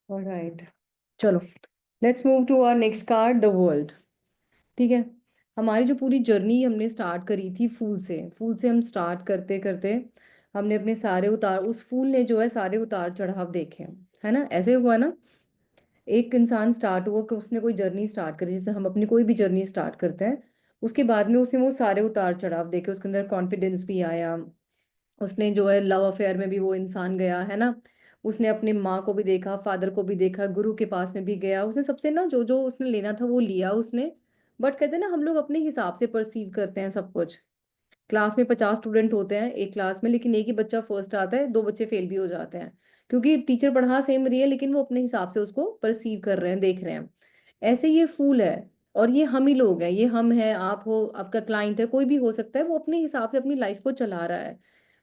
Alright, चलो let's move to our next card, the world. ठीक है, हमारी जो पूरी जर्नी हमने स्टार्ट करी थी फूल से हम स्टार्ट करते करते हमने अपने सारे उतार, उस फूल ने जो है सारे उतार चढ़ाव देखे हैं, है ना? ऐसे हुआ ना, एक इंसान स्टार्ट हुआ कि उसने कोई जर्नी स्टार्ट करी, जैसे हम अपनी कोई भी जर्नी स्टार्ट करते हैं, उसके बाद में उसने वो सारे उतार चढ़ाव देखे, उसके अंदर कॉन्फिडेंस भी आया, उसने जो है लव अफेयर में भी वो इंसान गया, है ना? उसने अपनी माँ को भी देखा, फादर को भी देखा, गुरु के पास में भी गया, उसने सबसे ना जो जो उसने लेना था वो लिया उसने। बट कहते हैं ना, हम लोग अपने हिसाब से परसीव करते हैं सब कुछ। क्लास में 50 स्टूडेंट होते हैं एक क्लास में, लेकिन एक ही बच्चा फर्स्ट आता है, दो बच्चे फेल भी हो जाते हैं, क्योंकि टीचर पढ़ा सेम रही है लेकिन वो अपने हिसाब से उसको परसीव कर रहे हैं, देख रहे हैं। ऐसे ये फूल है, और ये हम ही लोग हैं, ये हम हैं, आप हो, आपका क्लाइंट है, कोई भी हो सकता है, वो अपने हिसाब से अपनी लाइफ को चला रहा है।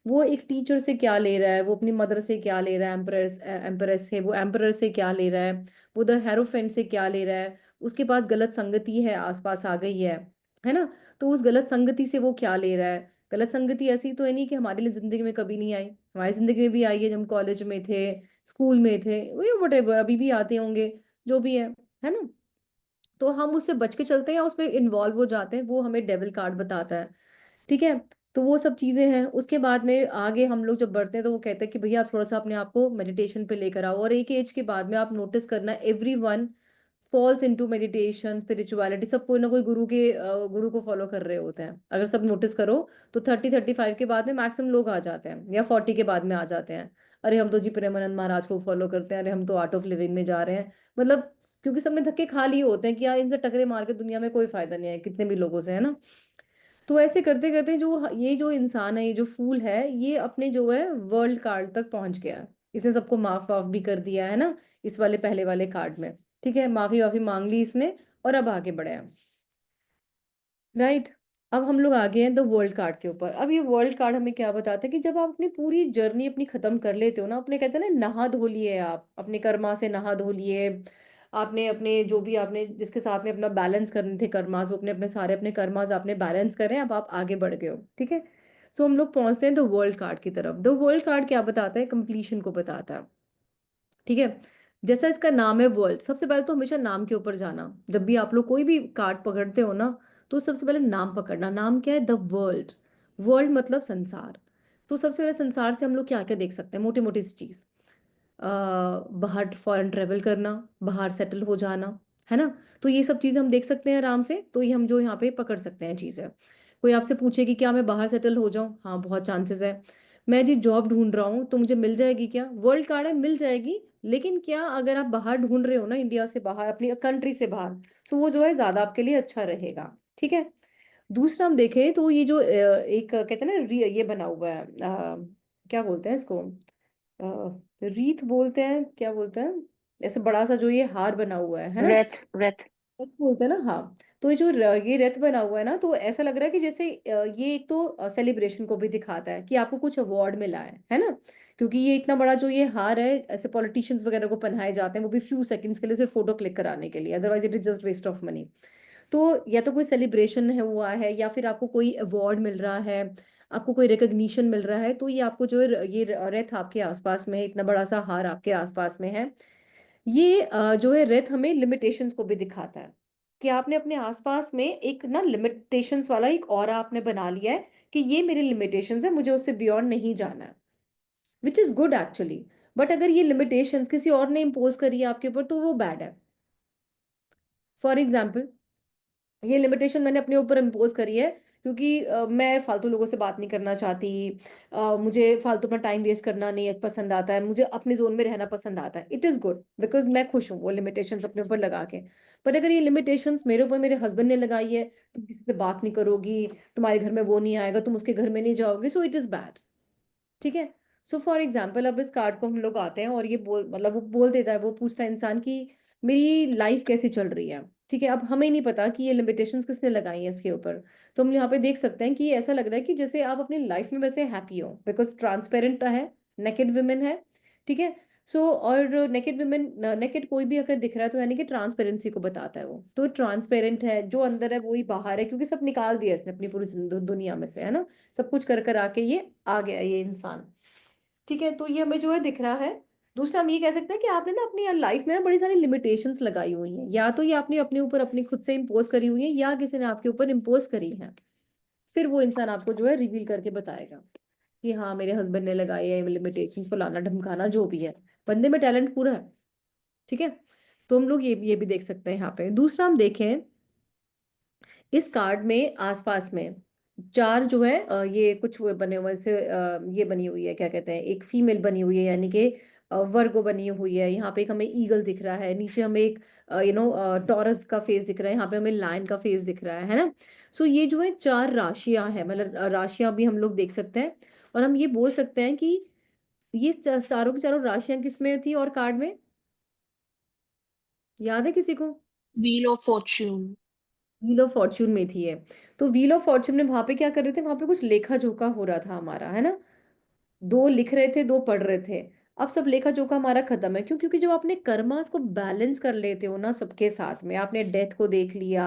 वो एक टीचर से क्या ले रहा है, वो अपनी मदर से क्या ले रहा है, एम्परेस एम्परेस से, वो एम्परर से क्या ले रहा है, वो द हेरोफेंट से क्या ले रहा है, उसके पास गलत संगति है आसपास आ गई है ना? तो उस गलत संगति से वो क्या ले रहा है। गलत संगति ऐसी तो है नहीं कि हमारे लिए जिंदगी में कभी नहीं आई, हमारी जिंदगी में भी आई है, जब हम कॉलेज में थे, स्कूल में थे, वट एवर अभी भी आते होंगे, जो भी है ना? तो हम उससे बच के चलते हैं या उसमें इन्वॉल्व हो जाते हैं, वो हमें डेविल कार्ड बताता है। ठीक है, तो वो सब चीजें हैं। उसके बाद में आगे हम लोग जब बढ़ते हैं तो वो कहते हैं कि भैया आप थोड़ा सा अपने आप को मेडिटेशन पे लेकर आओ, और एक एज के बाद में आप नोटिस करना, every one falls into meditation, spirituality, सब कोई ना कोई गुरु को फॉलो कर रहे होते हैं। अगर सब नोटिस करो तो 30-35 के बाद में मैक्सिमम लोग आ जाते हैं, या 40 के बाद में आ जाते हैं, अरे हम तो जी प्रेमानंद महाराज को फॉलो करते हैं, अरे हम तो आर्ट ऑफ लिविंग में जा रहे हैं। मतलब क्योंकि सब में धक्के खा लिए होते हैं कि यार इनसे टकरे मार के दुनिया में कोई फायदा नहीं है, कितने भी लोगों से, है ना? तो ऐसे करते करते जो ये जो इंसान है, ये जो फूल है, ये अपने जो है वर्ल्ड कार्ड तक पहुंच गया है। इसने सबको माफ वाफ भी कर दिया है ना, इस वाले पहले वाले कार्ड में। ठीक है, माफी वाफी मांग ली इसने, और अब आगे बढ़े हैं। राइट, अब हम लोग आ गए हैं द वर्ल्ड कार्ड के ऊपर। अब ये वर्ल्ड कार्ड हमें क्या बताता है कि जब आप अपनी पूरी जर्नी अपनी खत्म कर लेते हो ना, अपने कहते हैं ना, नहा धो लिए, आप अपने कर्मा से नहा धो लिए, आपने अपने जो भी आपने जिसके साथ में अपना बैलेंस करने थे कर्मास, वो अपने अपने सारे अपने कर्मास आपने बैलेंस करें, अब आप आगे बढ़ गए हो। ठीक है, सो हम लोग पहुंचते हैं द वर्ल्ड कार्ड की तरफ। द वर्ल्ड कार्ड क्या बताता है? कंप्लीशन को बताता है। ठीक है, जैसा इसका नाम है वर्ल्ड, सबसे पहले तो हमेशा नाम के ऊपर जाना। जब भी आप लोग कोई भी कार्ड पकड़ते हो ना, तो सबसे पहले नाम पकड़ना। नाम क्या है? The world. वर्ल्ड मतलब संसार। तो सबसे पहले संसार से हम लोग क्या क्या देख सकते हैं? मोटी मोटी सी चीज, बाहर फॉरेन ट्रेवल करना, बाहर सेटल हो जाना, है ना? तो ये सब चीजें हम देख सकते हैं आराम से, तो ये हम जो यहाँ पे पकड़ सकते हैं चीजें। कोई आपसे पूछे कि क्या मैं बाहर सेटल हो जाऊं? हाँ, बहुत चांसेस है। मैं जी जॉब ढूंढ रहा हूँ, तो मुझे मिल जाएगी क्या? वर्ल्ड कार्ड है, मिल जाएगी। लेकिन क्या अगर आप बाहर ढूंढ रहे हो ना, इंडिया से बाहर, अपनी कंट्री से बाहर, तो वो जो है ज्यादा आपके लिए अच्छा रहेगा। ठीक है, दूसरा हम देखें तो ये जो एक कहते हैं ना, ये बना हुआ है, क्या बोलते हैं इसको, रीत बोलते हैं, क्या बोलते हैं, ऐसे बड़ा सा जो ये हार बना हुआ है ना? रथ रथ। रथ बोलते हैं ना, हाँ। तो ये जो ये रथ बना हुआ है ना, तो ऐसा लग रहा है कि जैसे ये एक तो सेलिब्रेशन को भी दिखाता है कि आपको कुछ अवार्ड मिला है ना? क्योंकि ये इतना बड़ा जो ये हार है, ऐसे पॉलिटिशियंस वगैरह को पहनाए जाते हैं, वो भी फ्यू सेकंड्स के लिए, सिर्फ फोटो क्लिक कराने के लिए, otherwise it is just waste of money. तो या तो कोई सेलिब्रेशन है हुआ है, या फिर आपको कोई अवार्ड मिल रहा है, आपको कोई रिकग्निशन मिल रहा है, तो ये आपको जो है ये रथ आपके आसपास में है, इतना बड़ा सा हार आपके आसपास में है। ये जो है रथ हमें लिमिटेशंस को भी दिखाता है, कि आपने अपने आसपास में एक ना लिमिटेशंस वाला एक ऑरा आपने बना लिया है, कि ये मेरे लिमिटेशंस है, मुझे उससे बियॉन्ड नहीं जाना है, which is good actually. But अगर ये लिमिटेशंस किसी और ने इम्पोज करी है आपके ऊपर, तो वो बैड है। फॉर एग्जाम्पल, ये लिमिटेशन मैंने अपने ऊपर इम्पोज करी है क्योंकि मैं फालतू लोगों से बात नहीं करना चाहती, मुझे फालतू अपना टाइम वेस्ट करना नहीं पसंद आता है, मुझे अपने जोन में रहना पसंद आता है। इट इज गुड बिकॉज मैं खुश हूँ वो लिमिटेशंस अपने ऊपर लगा के। पर अगर ये लिमिटेशंस मेरे ऊपर मेरे हस्बैंड ने लगाई है, तुम किसी से बात नहीं करोगी, तुम्हारे घर में वो नहीं आएगा, तुम उसके घर में नहीं जाओगे, सो इट इज बैड। ठीक है, सो फॉर एग्जाम्पल, अब इस कार्ड को हम लोग आते हैं और ये बोल मतलब वो बोल देता है, वो पूछता है इंसान की मेरी लाइफ कैसी चल रही है। ठीक है, अब हमें नहीं पता कि ये लिमिटेशंस किसने लगाई हैं इसके ऊपर। तो हम यहाँ पे देख सकते हैं कि ऐसा लग रहा है कि जैसे आप अपनी लाइफ में वैसे हैप्पी हो, बिकॉज ट्रांसपेरेंट है, नेकेड वुमेन है। ठीक है, सो और नेकेड वुमेन, नेकेड कोई भी अगर दिख रहा है तो यानी कि ट्रांसपेरेंसी को बताता है। वो तो ट्रांसपेरेंट है, जो अंदर है वही बाहर है, क्योंकि सब निकाल दिया इसने अपनी पूरी दुनिया में से, है ना? सब कुछ कर कर आके ये आ गया ये इंसान। ठीक है, तो ये हमें जो है दिख रहा है दूसरा हम ये कह सकते हैं कि आपने ना अपनी लाइफ में ना बड़ी सारी लिमिटेशंस लगाई हुई हैं, या तो ये आपने अपने ऊपर अपनी खुद से इम्पोज करी हुई है, या किसी ने आपके ऊपर इम्पोज करी है। फिर वो इंसान आपको जो है रिवील करके बताएगा कि हाँ मेरे हस्बैंड ने लगाई है लिमिटेशन, फलाना ढमकाना जो भी है। बंदे में टैलेंट पूरा है। ठीक है। तो हम लोग ये भी देख सकते हैं यहाँ पे। दूसरा हम देखें, इस कार्ड में आसपास में चार जो है ये कुछ वो बने हुए से ये बनी हुई है, क्या कहते हैं, एक फीमेल बनी हुई है, यानी कि वर्गो बनी हुई है। यहाँ पे एक हमें ईगल दिख रहा है, नीचे हमें एक टॉरस का फेस दिख रहा है, यहाँ पे हमें लायन का फेस दिख रहा है ना। सो ये जो है चार राशियां हैं, मतलब राशियां भी हम लोग देख सकते हैं। और हम ये बोल सकते हैं कि ये चारों की चारों राशियां किसमें थी और कार्ड में, याद है किसी को? Wheel of Fortune. Wheel of Fortune में थी है। तो व्हील ऑफ फॉर्च्यून में वहां पे क्या कर रहे थे, वहां पे कुछ लेखा जोखा हो रहा था हमारा, है ना। दो लिख रहे थे, दो पढ़ रहे थे। अब सब लेखा जोखा हमारा खत्म है। क्यों? क्योंकि जब आपने कर्मास को बैलेंस कर लेते हो ना सबके साथ में, आपने डेथ को देख लिया,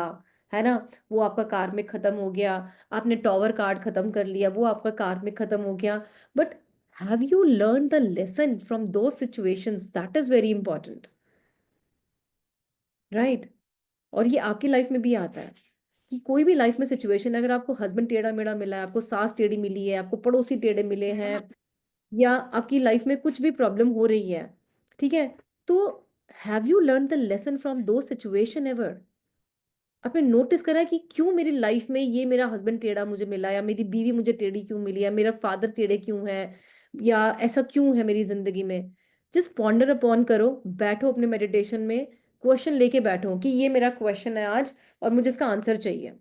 है ना, वो आपका कार्मिक खत्म हो गया। आपने टॉवर कार्ड खत्म कर लिया, वो आपका कार्मिक खत्म हो गया। But have you learn the lesson from those situations? That is very important, right. और ये आपकी लाइफ में भी आता है कि कोई भी लाइफ में सिचुएशन, अगर आपको हस्बैंड टेढ़ा मेढ़ा मिला है, आपको सास टेढ़ी मिली है, आपको पड़ोसी टेढ़े मिले हैं, या आपकी लाइफ में कुछ भी प्रॉब्लम हो रही है, ठीक है, तो have you learn the lesson from दो सिचुएशन एवर? आपने नोटिस करा है कि क्यों मेरी लाइफ में ये मेरा हस्बैंड टेढ़ा मुझे मिला, या मेरी बीवी मुझे टेढ़ी क्यों मिली, या मेरा फादर टेढ़े क्यों है, या ऐसा क्यों है मेरी जिंदगी में? जस्ट पॉन्डर अपॉन करो, बैठो अपने मेडिटेशन में, क्वेश्चन लेके बैठो कि ये मेरा क्वेश्चन है आज, और मुझे इसका आंसर चाहिए।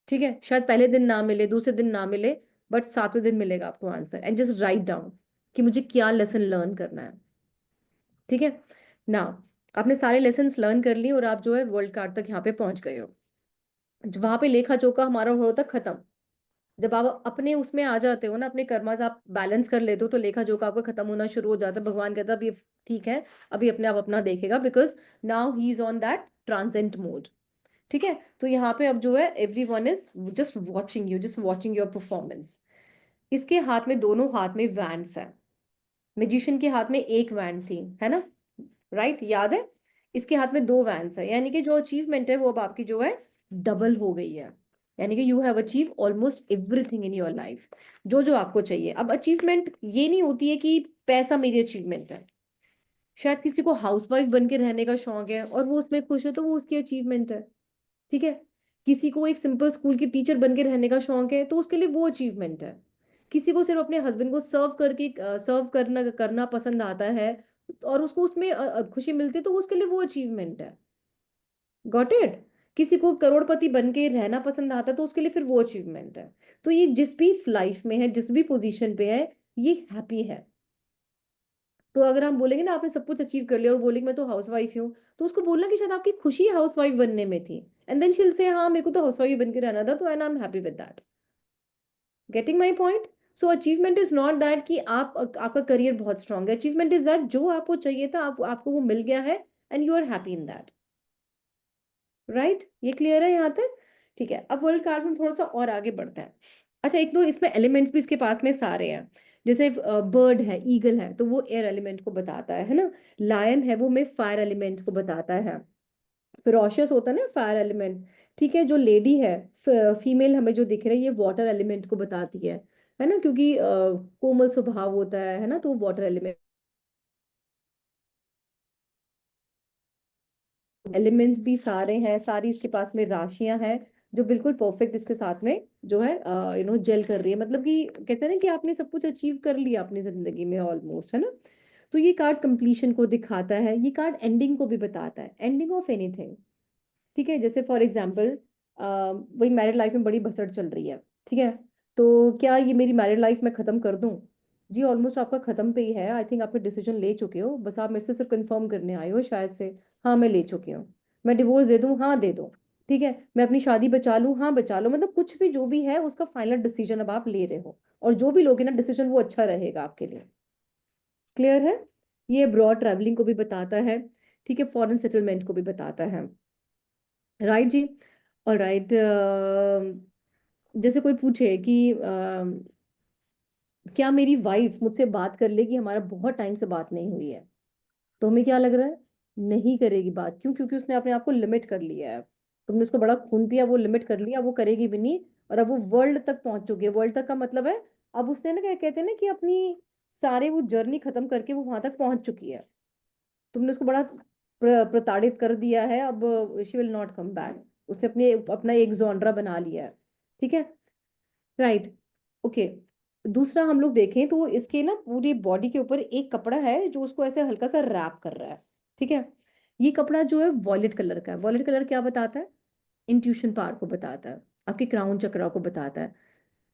ठीक है, शायद पहले दिन ना मिले, दूसरे दिन ना मिले, बट सातवें दिन मिलेगा आपको answer. And just write down कि मुझे क्या लेसन लर्न करना है। ठीक है ना। आपने सारे लेसन्स लर्न कर लिए और आप जो है वर्ल्ड कार्ड तक यहाँ पे पहुंच गए हो। वहां पे लेखा जोखा हमारा हो तक खत्म। जब आप अपने उसमें आ जाते हो ना, अपने कर्मास आप बैलेंस कर लेते हो, तो लेखा जोखा आपका खत्म होना शुरू हो जाता है। भगवान कहता है अब ये ठीक है, अभी अपने आप अपना देखेगा, because now he is on that transient mode. ठीक है। तो यहाँ पे अब जो है every one is just watching you, just watching your performance. इसके हाथ में, दोनों हाथ में वैंड्स है। मैजिशियन के हाथ में एक वैंड थी, है ना, राइट, याद है। इसके हाथ में दो वैंड्स है, यानी कि जो अचीवमेंट है वो अब आपकी जो है डबल हो गई है। यानी कि you have achieve almost everything in your life, जो जो आपको चाहिए। अब अचीवमेंट ये नहीं होती है कि पैसा मेरी अचीवमेंट है। शायद किसी को हाउसवाइफ बन के रहने का शौक है और वो उसमें खुश है, तो वो उसकी अचीवमेंट है। ठीक है। किसी को एक सिंपल स्कूल की टीचर बन के रहने का शौक है, तो उसके लिए वो अचीवमेंट है। किसी को सिर्फ अपने हस्बैंड को सर्व करना करना पसंद आता है, और उसको उसमें खुशी मिलती है, तो उसके लिए वो अचीवमेंट है। Got it. किसी को करोड़पति बन के रहना पसंद आता है, तो उसके लिए फिर वो अचीवमेंट है। तो ये जिस भी लाइफ में है, जिस भी पोजीशन पे है, ये हैप्पी है। तो अगर हम बोलेंगे ना आपने सब कुछ अचीव कर लिया, और बोलेंगे मैं तो हाउसवाइफ हूँ, तो उसको बोलना कि शायद आपकी खुशी हाउसवाइफ बनने में थी। एंड देन शील से हाँ मेरे को तो हाउसवाइफ बन के रहना था, तो and I am happy with that. Getting my point? So achievement is not that कि आप आपका करियर बहुत स्ट्रांग है। अचीवमेंट इज दैट जो आपको चाहिए था आपको वो मिल गया है, and you are happy in that. Right, ये क्लियर है यहाँ तक? ठीक है, अब वर्ल्ड कार्ड में थोड़ा सा और आगे बढ़ते हैं। अच्छा, एक तो इसमें एलिमेंट्स भी इसके पास में सारे हैं। जैसे बर्ड है, ईगल है, तो वो एयर एलिमेंट को बताता है ना। लायन है, वो में फायर एलिमेंट को बताता है। फिरोशियस होता है ना फायर एलिमेंट। ठीक है, जो लेडी है, फीमेल हमें जो दिख रही है, ये वाटर एलिमेंट को बताती है ना, क्योंकि कोमल स्वभाव होता है ना, तो वाटर एलिमेंट। एलिमेंट्स भी सारे हैं, सारी इसके पास में राशियां हैं, जो बिल्कुल परफेक्ट इसके साथ में जो है जेल कर रही है। मतलब कि कहते हैं ना कि आपने सब कुछ अचीव कर लिया अपनी जिंदगी में ऑलमोस्ट, है ना। तो ये कार्ड कंप्लीशन को दिखाता है, ये कार्ड एंडिंग को भी बताता है, एंडिंग ऑफ एनीथिंग। ठीक है, जैसे फॉर एग्जाम्पल वही मैरिड लाइफ में बड़ी भसड़ चल रही है। ठीक है, तो क्या ये मेरी मैरिड लाइफ में खत्म कर दूं? जी ऑलमोस्ट आपका खत्म पे ही है। आई थिंक आपने डिसीजन ले चुके हो, बस आप मेरे से सिर्फ कंफर्म करने आए हो शायद से। हाँ मैं ले चुकी हूँ। मैं डिवोर्स दे दूं? हाँ दे दो। ठीक है, मैं अपनी शादी बचा लूं? हाँ बचा लो। मतलब कुछ भी जो भी है उसका फाइनल डिसीजन अब आप ले रहे हो, और जो भी लोगे ना डिसीजन वो अच्छा रहेगा आपके लिए। क्लियर है? ये अब्रॉड ट्रैवलिंग को भी बताता है। ठीक है, फॉरेन सेटलमेंट को भी बताता है। राइट जी। और राइट, जैसे कोई पूछे कि क्या मेरी वाइफ मुझसे बात कर लेगी, हमारा बहुत टाइम से बात नहीं हुई है, तो हमें क्या लग रहा है, नहीं करेगी बात। क्यों? क्योंकि उसने अपने आप को लिमिट कर लिया है। तुमने उसको बड़ा खून पिया, वो लिमिट कर लिया, वो करेगी भी नहीं। और अब वो वर्ल्ड तक पहुंच चुकी है। वर्ल्ड तक का मतलब है, अब उसने ना, क्या कहते हैं ना, कि अपनी सारे वो जर्नी खत्म करके वो वहां तक पहुंच चुकी है। तुमने उसको बड़ा प्रताड़ित कर दिया है। अब she will not come back. उसने अपने अपना एक जॉनरा बना लिया है। ठीक है, राइट, ओके। दूसरा हम लोग देखें तो इसके ना पूरी बॉडी के ऊपर एक कपड़ा है जो उसको ऐसे हल्का सा रैप कर रहा है। ठीक है, ये कपड़ा जो है वॉयलेट कलर का है। वॉयलेट कलर क्या बताता है? इंट्यूशन पावर को बताता है, आपके क्राउन चक्रा को बताता है,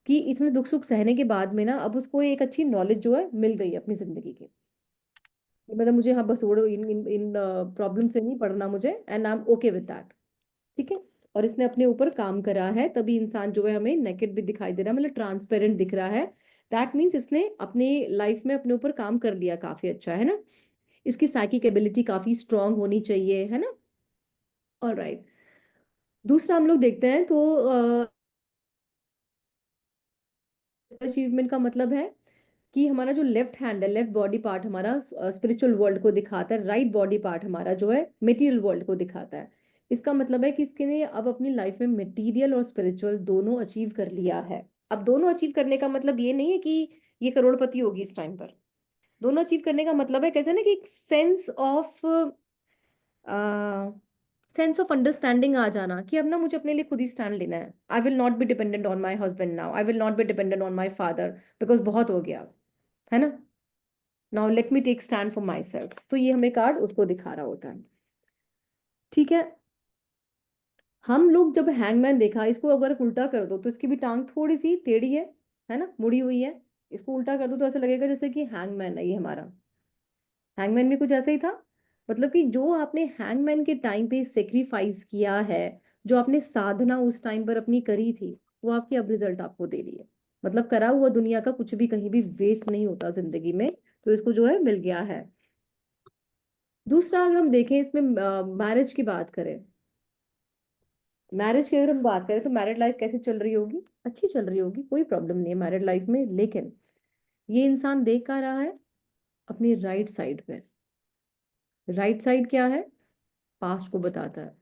कि इतने दुख सुख सहने के बाद में ना अब उसको एक अच्छी नॉलेज जो है मिल गई है अपनी जिंदगी की। मतलब मुझे, हाँ, बस ओढ़ो, इन प्रॉब्लम से नहीं पढ़ना मुझे, and I am okay with that. ठीक है। और इसने अपने ऊपर काम करा है, तभी इंसान जो है हमें नेकेड भी दिखाई दे रहा है, मतलब ट्रांसपेरेंट दिख रहा है। दैट मीन्स इसने अपने लाइफ में अपने ऊपर काम कर लिया, काफी अच्छा है ना। इसकी साइकिक एबिलिटी काफी स्ट्रांग होनी चाहिए, है ना। ऑलराइट। दूसरा हम लोग देखते हैं तो अचीवमेंट का मतलब है कि हमारा जो लेफ्ट हैंड है, लेफ्ट बॉडी पार्ट हमारा स्पिरिचुअल वर्ल्ड को दिखाता है, राइट बॉडी पार्ट हमारा जो है मटेरियल वर्ल्ड को दिखाता है। इसका मतलब है कि इसके ने अब अपनी लाइफ में मटेरियल और स्पिरिचुअल दोनों अचीव कर लिया है। अब दोनों अचीव करने का मतलब ये नहीं है कि ये करोड़पति होगी इस टाइम पर। दोनों अचीव करने का मतलब है, कहते हैं ना, कि एक सेंस ऑफ अंडरस्टैंडिंग आ जाना, कि अब ना मुझे अपने लिए खुद ही स्टैंड लेना है। I will not be dependent on my husband now, I will not be dependent on my father, because बहुत हो गया, है ना। Now let me take stand for myself. तो ये हमें कार्ड उसको दिखा रहा होता है। ठीक है। हम लोग जब हैंगमैन देखा, इसको अगर उल्टा कर दो तो इसकी भी टांग थोड़ी सी टेढ़ी है ना, मुड़ी हुई है। इसको उल्टा कर दो तो ऐसा लगेगा जैसे कि हैंगमैन है ये हमारा। हैंगमैन भी कुछ ऐसा ही था। मतलब कि जो आपने हैंगमैन के टाइम पे सेक्रीफाइस किया है, जो आपने साधना उस टाइम पर अपनी करी थी, वो आपकी अब रिजल्ट आपको दे रही है। मतलब करा हुआ दुनिया का कुछ भी कहीं भी वेस्ट नहीं होता जिंदगी में। तो इसको जो है मिल गया है। दूसरा अगर हम देखें इसमें, मैरिज की बात करें, मैरिज की अगर हम बात करें तो मैरिड लाइफ कैसे चल रही होगी? अच्छी चल रही होगी, कोई प्रॉब्लम नहीं है मैरिड लाइफ में। लेकिन ये इंसान देख क्या रहा है? अपनी राइट साइड पे। राइट साइड क्या है? पास्ट को बताता है।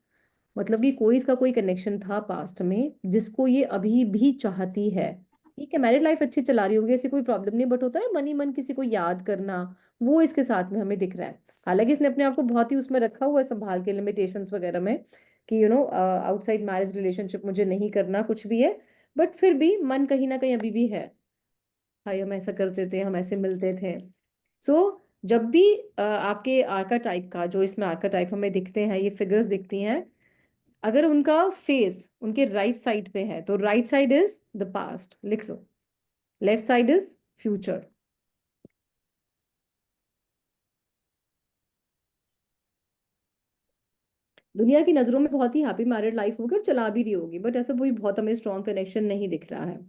मतलब कि कोई इसका कोई कनेक्शन था पास्ट में जिसको ये अभी भी चाहती है। ठीक है, मैरिड लाइफ अच्छी चला रही होगी, ऐसी कोई प्रॉब्लम नहीं, बट होता है मन ही मन किसी को याद करना, वो इसके साथ में हमें दिख रहा है। हालांकि इसने अपने आप को बहुत ही उसमें रखा हुआ है संभाल के, लिमिटेशंस वगैरह में, कि आउटसाइड मैरिज रिलेशनशिप मुझे नहीं करना, कुछ भी है। बट फिर भी मन कहीं ना कहीं अभी भी है, भाई हम ऐसा करते थे, हम ऐसे मिलते थे। सो जब भी आपके आर्का टाइप का, जो इसमें आर्का टाइप हमें दिखते हैं, ये फिगर्स दिखती हैं, अगर उनका फेस उनके राइट साइड पे है तो right side is the past, लिख लो। Left side is future. दुनिया की नजरों में बहुत ही हैप्पी मैरिड लाइफ होगी और चला भी रही होगी, बट ऐसा कोई बहुत हमें स्ट्रॉन्ग कनेक्शन नहीं दिख रहा है।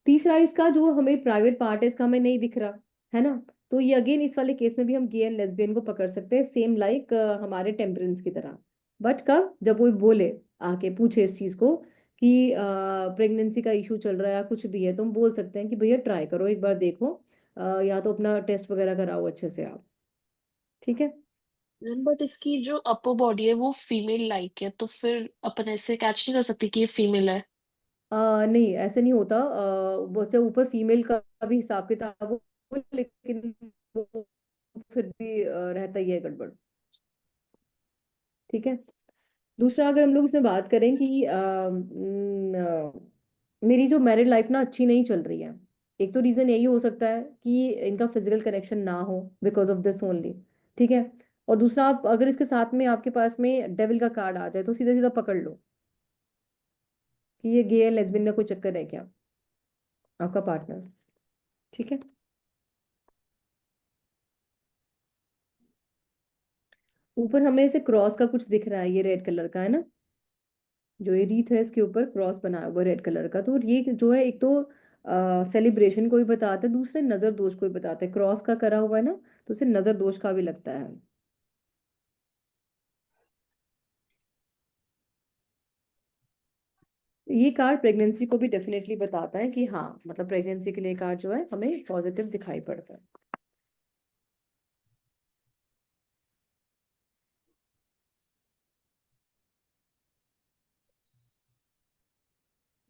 तीसरा इसका जो हमें प्राइवेट पार्ट है, इसका हमें नहीं दिख रहा, है ना। तो ये अगेन इस वाले केस में भी हम गे एंड लेस्बियन को पकड़ सकते हैं, सेम लाइक हमारे टेम्परेंस की तरह। बट कब? जब वो बोले, आके पूछे इस चीज को कि प्रेगनेंसी का इशू चल रहा है या कुछ भी है, तो हम बोल सकते हैं कि भैया ट्राई करो एक बार, देखो, या तो अपना टेस्ट वगैरह कराओ अच्छे से आप। ठीक है। बट इसकी जो अपर बॉडी है वो फीमेल लाइक है, तो फिर अपन ऐसे कैच नहीं कर सकते कि ये फीमेल है। नहीं, ऐसे नहीं होता। वो चाहे ऊपर फीमेल का भी हिसाब किताब हो, लेकिन वो फिर भी रहता ही है गड़बड़। ठीक है। दूसरा अगर हम लोग इसमें बात करें कि मेरी जो मैरिड लाइफ ना अच्छी नहीं चल रही है, एक तो रीजन यही हो सकता है कि इनका फिजिकल कनेक्शन ना हो, बिकॉज ऑफ दिस ओनली। ठीक है। और दूसरा, आप अगर इसके साथ में आपके पास में डेविल का कार्ड आ जाए तो सीधा सीधा पकड़ लो कि ये गे लेस्बियन का कोई चक्कर है क्या, आपका पार्टनर। ठीक है। ऊपर हमें ऐसे क्रॉस का कुछ दिख रहा है, ये रेड कलर का है ना, जो ये रीत है इसके ऊपर क्रॉस बनाया हुआ रेड कलर का। तो ये जो है, एक तो सेलिब्रेशन को भी बताता है, दूसरे नजर दोष को भी बताता है। क्रॉस का करा हुआ है ना, तो उसे नजर दोष का भी लगता है। ये कार्ड प्रेगनेंसी को भी डेफिनेटली बताता है कि हाँ, मतलब प्रेगनेंसी के लिए कार्ड जो है हमें पॉजिटिव दिखाई पड़ता है।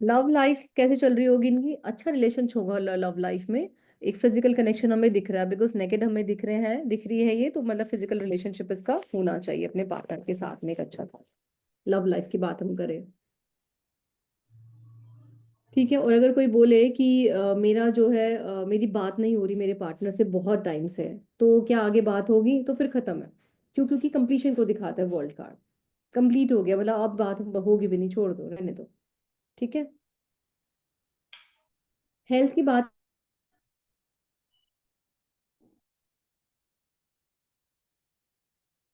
लव लाइफ कैसे चल रही होगी इनकी? अच्छा रिलेशन होगा लव लाइफ में। एक फिजिकल कनेक्शन हमें दिख रहा है, बिकॉज नेकेड हमें दिख रहे हैं, दिख रही है ये, तो मतलब फिजिकल रिलेशनशिप इसका होना चाहिए अपने पार्टनर के साथ में एक अच्छा खासा। लव लाइफ की बात हम करें, ठीक है। और अगर कोई बोले कि मेरा जो है मेरी बात नहीं हो रही मेरे पार्टनर से बहुत टाइम से, तो क्या आगे बात होगी? तो फिर खत्म है। क्यों? क्योंकि कंप्लीशन को दिखाता है वर्ल्ड कार्ड। कंप्लीट हो गया, मतलब अब बात होगी भी नहीं, छोड़ दो, रहने दो। ठीक है। हेल्थ की बात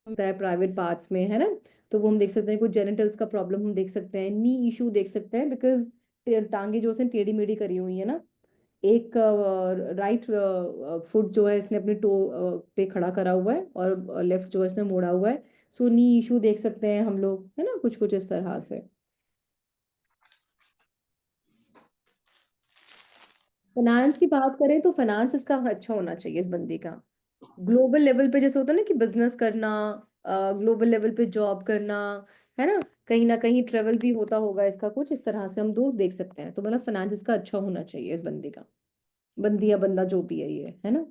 होता है प्राइवेट पार्ट्स में, है ना? तो वो हम देख सकते हैं, कुछ जेनिटल्स का प्रॉब्लम हम देख सकते हैं, नी इशू देख सकते हैं, बिकॉज टांगे जो है टेढ़ी मेढ़ी करी हुई है ना। एक राइट फुट जो है इसने अपने टो पे खड़ा करा हुआ है, और लेफ्ट जो है इसने मोड़ा हुआ है। सो नी इशू देख सकते हैं हम लोग, है ना, कुछ कुछ इस तरह से। फाइनेंस की बात करें तो फाइनेंस इसका अच्छा होना चाहिए इस बंदी का। ग्लोबल लेवल पे जैसे होता है ना कि बिजनेस करना, ग्लोबल लेवल पे जॉब करना, है ना, कहीं ना कहीं ट्रेवल भी होता होगा इसका, कुछ इस तरह से हम दो देख सकते हैं। तो मतलब फाइनेंस इसका अच्छा होना चाहिए इस बंदी का। बंदी या बंदा जो भी है ना।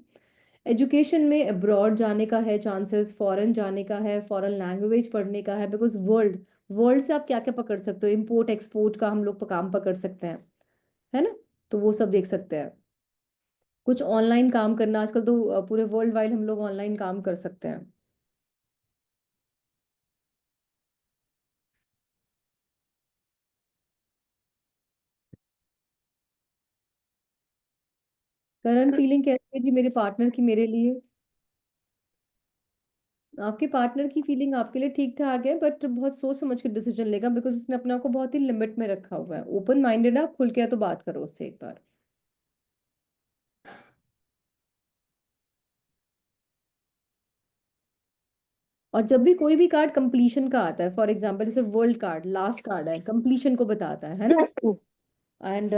एजुकेशन में अब्रॉड जाने का है चांसेस, फॉरेन जाने का है, फॉरेन लैंग्वेज पढ़ने का है, बिकॉज वर्ल्ड वर्ल्ड से आप क्या क्या पकड़ सकते हो, इम्पोर्ट एक्सपोर्ट का हम लोग काम पकड़ सकते हैं, है ना। तो वो सब देख सकते हैं। कुछ ऑनलाइन काम करना, आजकल तो पूरे वर्ल्ड वाइड हम लोग ऑनलाइन काम कर सकते हैं। करंट फीलिंग कैसी है जी मेरे पार्टनर की मेरे लिए? आपके पार्टनर की फीलिंग आपके लिए ठीक ठाक है, बट बहुत सोच समझ के डिसीजन लेगा, बिकॉज उसने अपने आप को बहुत ही लिमिट में रखा हुआ है। ओपन माइंडेड है, आप खुल के तो बात करो उससे एक बार। और जब भी कोई भी कार्ड कंप्लीशन का आता है, फॉर एग्जांपल जैसे वर्ल्ड कार्ड लास्ट कार्ड है, कंप्लीशन को बताता है ना। एंड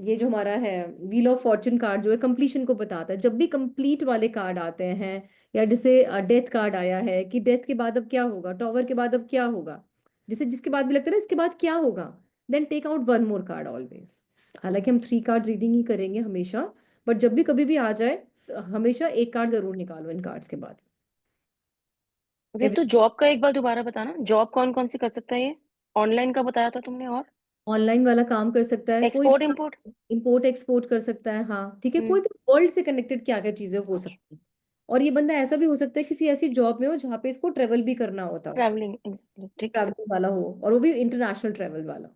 ये जो हमारा है व्हील ऑफ फॉर्चून कार्ड जो है कंप्लीशन को बताता है। जब भी कंप्लीट वाले कार्ड आते हैं, या जैसे डेथ कार्ड आया है कि डेथ के बाद अब क्या होगा, टॉवर के बाद अब क्या होगा, जिसे जिसके बाद भी लगता है ना इसके बाद क्या होगा, then take out one more card always. हालांकि हम 3 कार्ड रीडिंग ही करेंगे हमेशा, बट जब भी कभी भी आ जाए, हमेशा एक कार्ड जरूर निकालो इन कार्ड्स के बाद। ओके, तो जॉब का एक बार दोबारा बताना, जॉब कौन कौन सी कर सकता है ये? ऑनलाइन का बताया था तुमने, और ऑनलाइन वाला काम कर सकता है कोई एक्सपोर्ट भी। इंपोर्ट? इंपोर्ट एक्सपोर्ट कर सकता है, हाँ ठीक है। कोई हम्म। भी वर्ल्ड से कनेक्टेड क्या क्या चीजें हो सकती हैं। और ये बंदा ऐसा भी हो सकता है किसी ऐसी जॉब में हो जहाँ पे इसको ट्रेवल भी करना होता हो, ट्रैवलिंग, ठीक है। ट्रैवलिंग वाला हो, और वो भी इंटरनेशनल ट्रैवल वाला।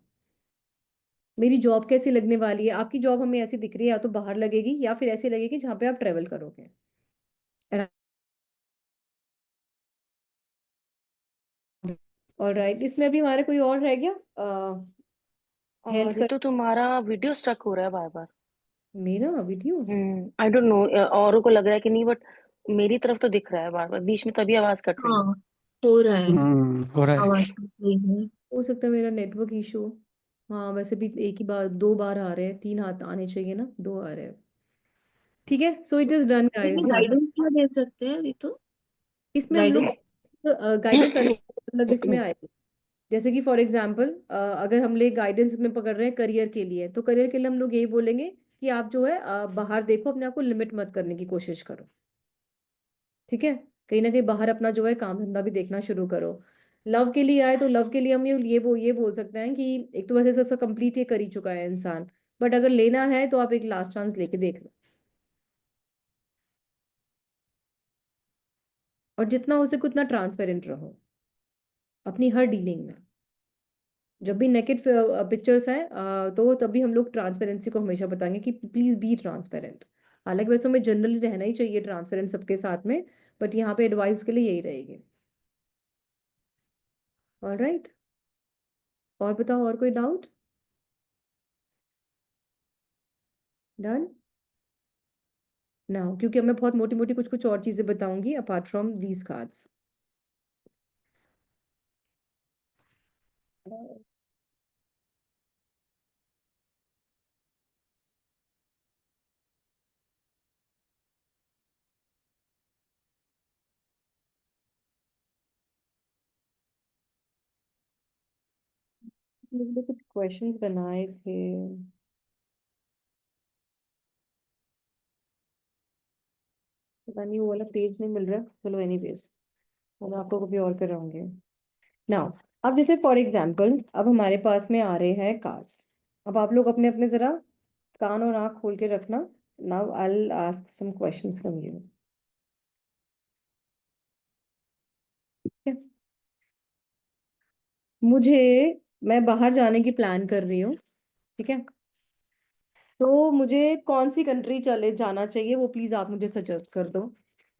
मेरी जॉब कैसी लगने वाली है? आपकी जॉब हमें ऐसी दिख रही है, या तो बाहर लगेगी या फिर ऐसी लगेगी जहाँ पे आप ट्रेवल करोगे। और राइट, इसमें अभी हमारे कोई और रह गया? हेल्थ और ये का। तो तुम्हारा वीडियो स्ट्रक हो रहा है बार बार। मेरा वीडियो। आई डोंट नो, औरों को लग रहा है कि नहीं, बट मेरी तरफ तो दिख रहा है बार बार, बीच में तभी आवाज कट रही हाँ, है। हो रहा है। हो रहा है। आवाज कट रही है। हो सकता है मेरा नेटवर्क इशू। हाँ वैसे भी एक ही बार, 2 बार आ रहे हैं, 3 हाथ आने चाहिए ना, 2 आ रहे हैं। ठीक है, so it is done guys, इसमें यहाँ तक। गाइडेंस क्या दे सकते हैं रितु? इसमें हम लोग गाइडेंस। गाइडेंस अलग अलग इसमें आएगी। जैसे कि फॉर एग्जांपल, अगर हम ले गाइडेंस में पकड़ रहे हैं करियर के लिए, तो करियर के लिए हम लोग यही बोलेंगे कि आप जो है बाहर देखो, अपने आप को लिमिट मत करने की कोशिश करो। ठीक है। कहीं ना कहीं बाहर अपना जो है काम धंधा भी देखना शुरू करो। लव के लिए आए तो लव के लिए हम ये बोल सकते हैं कि एक तो वैसे ऐसा कंप्लीट ये कर ही चुका है इंसान, बट अगर लेना है तो आप एक लास्ट चांस लेके देख लो। और जितना हो सके उतना ट्रांसपेरेंट रहो अपनी हर डीलिंग में। जब भी नेकेड पिक्चर्स हैं, तो तभी हम लोग ट्रांसपेरेंसी को हमेशा बताएंगे कि प्लीज बी ट्रांसपेरेंट। हालांकि वैसे हमें जनरली रहना ही चाहिए ट्रांसपेरेंट सबके साथ में, बट यहाँ पे एडवाइस के लिए यही रहेगी। ऑलराइट। और बताओ, और कोई डाउट? डन ना, क्योंकि अब मैं बहुत मोटी मोटी कुछ कुछ और चीजें बताऊंगी अपार्ट फ्रॉम दीज कार्ड्स। मैंने कुछ क्वेश्चंस बनाए थे। पता नहीं वो वाला पेज नहीं मिल रहा, चलो एनीवेज मैं आपको कभी और कराऊंगी। नाउ, अब जैसे फॉर एग्जांपल अब हमारे पास में आ रहे हैं कार्ड्स। अब आप लोग अपने अपने जरा कान और आंख खोल के रखना। Now I will ask some questions from you. मुझे, मैं बाहर जाने की प्लान कर रही हूँ, ठीक है? तो मुझे कौन सी कंट्री चले जाना चाहिए वो प्लीज आप मुझे सजेस्ट कर दो।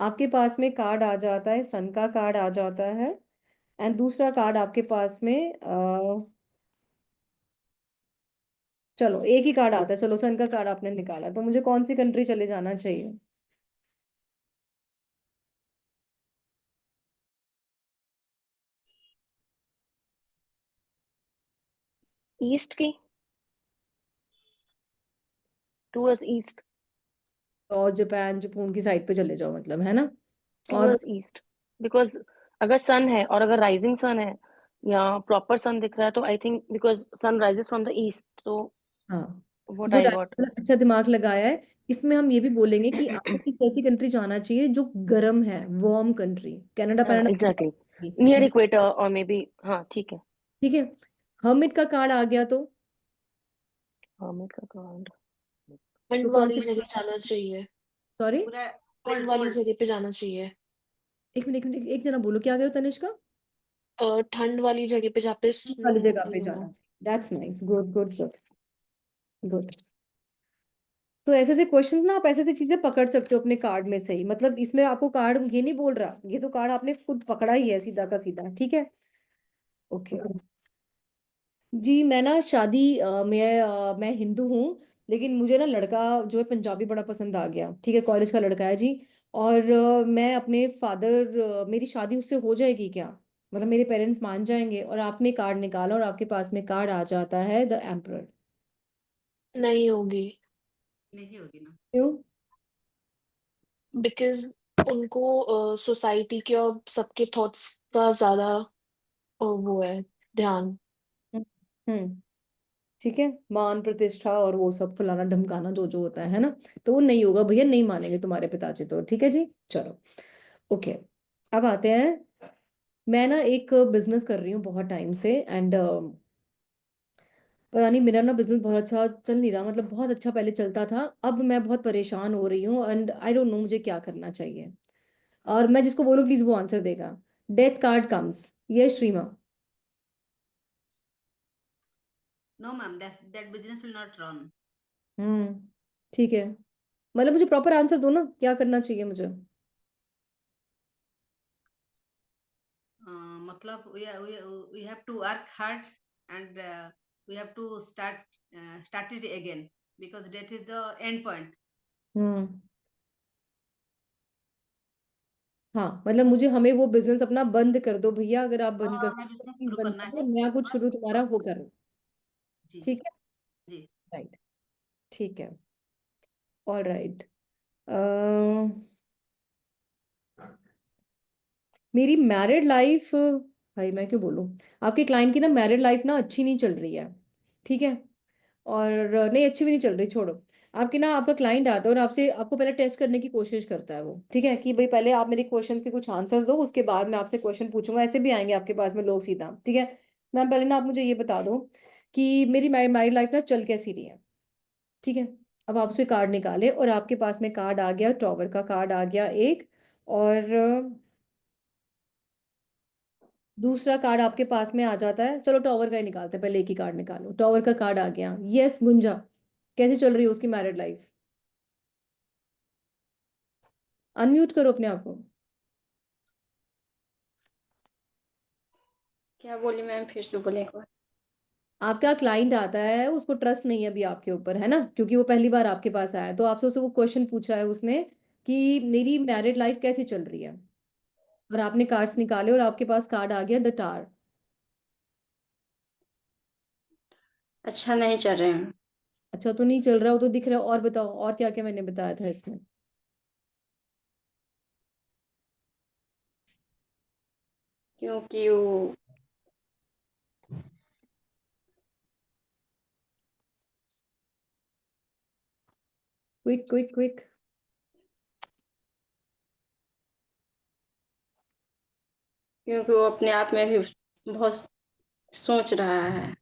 आपके पास में कार्ड आ जाता है, सन का कार्ड आ जाता है, एंड दूसरा कार्ड आपके पास में चलो एक ही कार्ड आता है, चलो सन का कार्ड आपने निकाला, तो मुझे कौन सी कंट्री चले जाना चाहिए? ईस्ट की, टूवर्ड्स ईस्ट। और जापान जापान की साइड पे चले जाओ मतलब, है ना? और टूवर्ड्स ईस्ट, बिकॉज अगर सन है और अगर राइजिंग सन है या प्रॉपर सन दिख रहा है तो I think because sun rises from the east, तो हाँ, व्हाट गुड, आई गॉट। अच्छा दिमाग लगाया है। इसमें हम ये भी बोलेंगे कि आपको किस ऐसी कंट्री जाना चाहिए जो गर्म है, वार्म कंट्री, कनाडा हाँ कनाडा। एग्जैक्टली, नियर इक्वेटर और मे बी, हाँ ठीक है। ठीक है, हर्मिट का कार्ड आ गया तो हर्मिट का कार्ड, तो ठंड कौन वाली सी? जगह जाना चाहिए। सॉरी, पूरा ठंड कोल्ड वाली कोल्ड। जगह पे जाना चाहिए। एक मिनट एक जना बोलो, क्या कह रहे हो तनिष्का? ठंड वाली जगह पे जहाँ पे स्नो वाली जगह होती पे हो। जाना चाहिए, that's nice, good good good good. तो ऐसे ऐसे क्वेश्चंस ना आप ऐसे ऐसे चीजें पकड़ सकते हो अपने कार्ड में से ही, मतलब इसमें आपको कार्ड ये नहीं बोल रहा, ये तो कार्ड आपने खुद पकड़ा ही है सीधा का सीधा, ठीक है? ओके जी। मैं ना शादी मैं हिंदू हूँ, लेकिन मुझे ना लड़का जो है पंजाबी बड़ा पसंद आ गया, ठीक है? कॉलेज का लड़का है जी। और मैं अपने फादर, मेरी शादी उससे हो जाएगी क्या? मतलब मेरे पेरेंट्स मान जाएंगे? और आपने कार्ड निकाला और आपके पास में कार्ड आ जाता है द एम्परर। नहीं होगी। नहीं होगी ना। क्यों? बिकॉज उनको सोसाइटी के और सबके थॉट्स का ज्यादा वो है, ध्यान। हम्म, ठीक है, मान प्रतिष्ठा और वो सब फलाना ढमकाना जो जो होता है ना, तो वो नहीं होगा भैया, नहीं मानेंगे तुम्हारे पिताजी तो, ठीक है जी। चलो, ओके, अब आते हैं। मैं ना एक बिजनेस कर रही हूँ बहुत टाइम से, एंड पता नहीं मेरा ना बिजनेस बहुत अच्छा चल नहीं रहा, मतलब बहुत अच्छा पहले चलता था, अब मैं बहुत परेशान हो रही हूँ एंड आई डोंट नो मुझे क्या करना चाहिए। और मैं जिसको बोलूँ प्लीज वो आंसर देगा। डेथ कार्ड कम्स, ये Shrima. No ma'am, that business will not run. Hmm, ठीक है, मतलब मुझे प्रॉपर आंसर दो ना, क्या करना चाहिए मुझे? मतलब we have to work hard and we have to start it again because that is the end point. हम्म, हाँ, मतलब मुझे, हमें वो बिजनेस अपना बंद कर दो भैया, अगर आप बंद कर हमें सकते हो बिजनेस प्लीज शुरू बंद करना कर दो, है नया कुछ शुरू और तुम्हारा वो करो। जी ठीक है, जी। राइट, ठीक है, ऑल राइट। मेरी मैरिड लाइफ, भाई मैं क्यों बोलूं, आपके क्लाइंट की ना मैरिड लाइफ ना अच्छी नहीं चल रही है, ठीक है? और नहीं अच्छी भी नहीं चल रही, छोड़ो। आपकी ना, आपका क्लाइंट आता है और आपसे, आपको पहले टेस्ट करने की कोशिश करता है वो, ठीक है? कि भाई पहले आप मेरे क्वेश्चंस के कुछ आंसर्स दो, उसके बाद मैं आपसे क्वेश्चन पूछूंगा, ऐसे भी आएंगे आपके पास में लोग सीधा, ठीक है? मैम पहले ना आप मुझे ये बता दो कि मेरी मैरिड लाइफ ना चल कैसी रही है, ठीक है? अब आप उसे कार्ड निकाले और आपके पास में कार्ड आ गया, टॉवर का कार्ड आ गया एक, और दूसरा कार्ड आपके पास में आ जाता है, चलो टॉवर का ही निकालते हैं, पहले एक ही कार्ड निकालो, टॉवर का कार्ड आ गया। यस गुंजा, कैसे चल रही है उसकी मैरिड लाइफ? अनम्यूट करो अपने आप को। क्या बोली मैम, फिर से बोले एक बार। आपका क्लाइंट आता है, उसको ट्रस्ट नहीं है अभी आपके ऊपर, है ना, क्योंकि वो पहली बार आपके पास आया है, तो आपसे उसे वो क्वेश्चन पूछा है उसने कि मेरी मैरिड लाइफ कैसी चल रही है, और आपने कार्ड्स निकाले और आपके पास कार्ड आ गया द टार। अच्छा नहीं चल रहे हैं, अच्छा तो नहीं चल रहा हो तो दिख रहा है, और बताओ और क्या क्या मैंने बताया था इसमें? क्योंकि वो क्विक क्विक क्विक। क्योंकि वो अपने आप में भी बहुत सोच रहा है।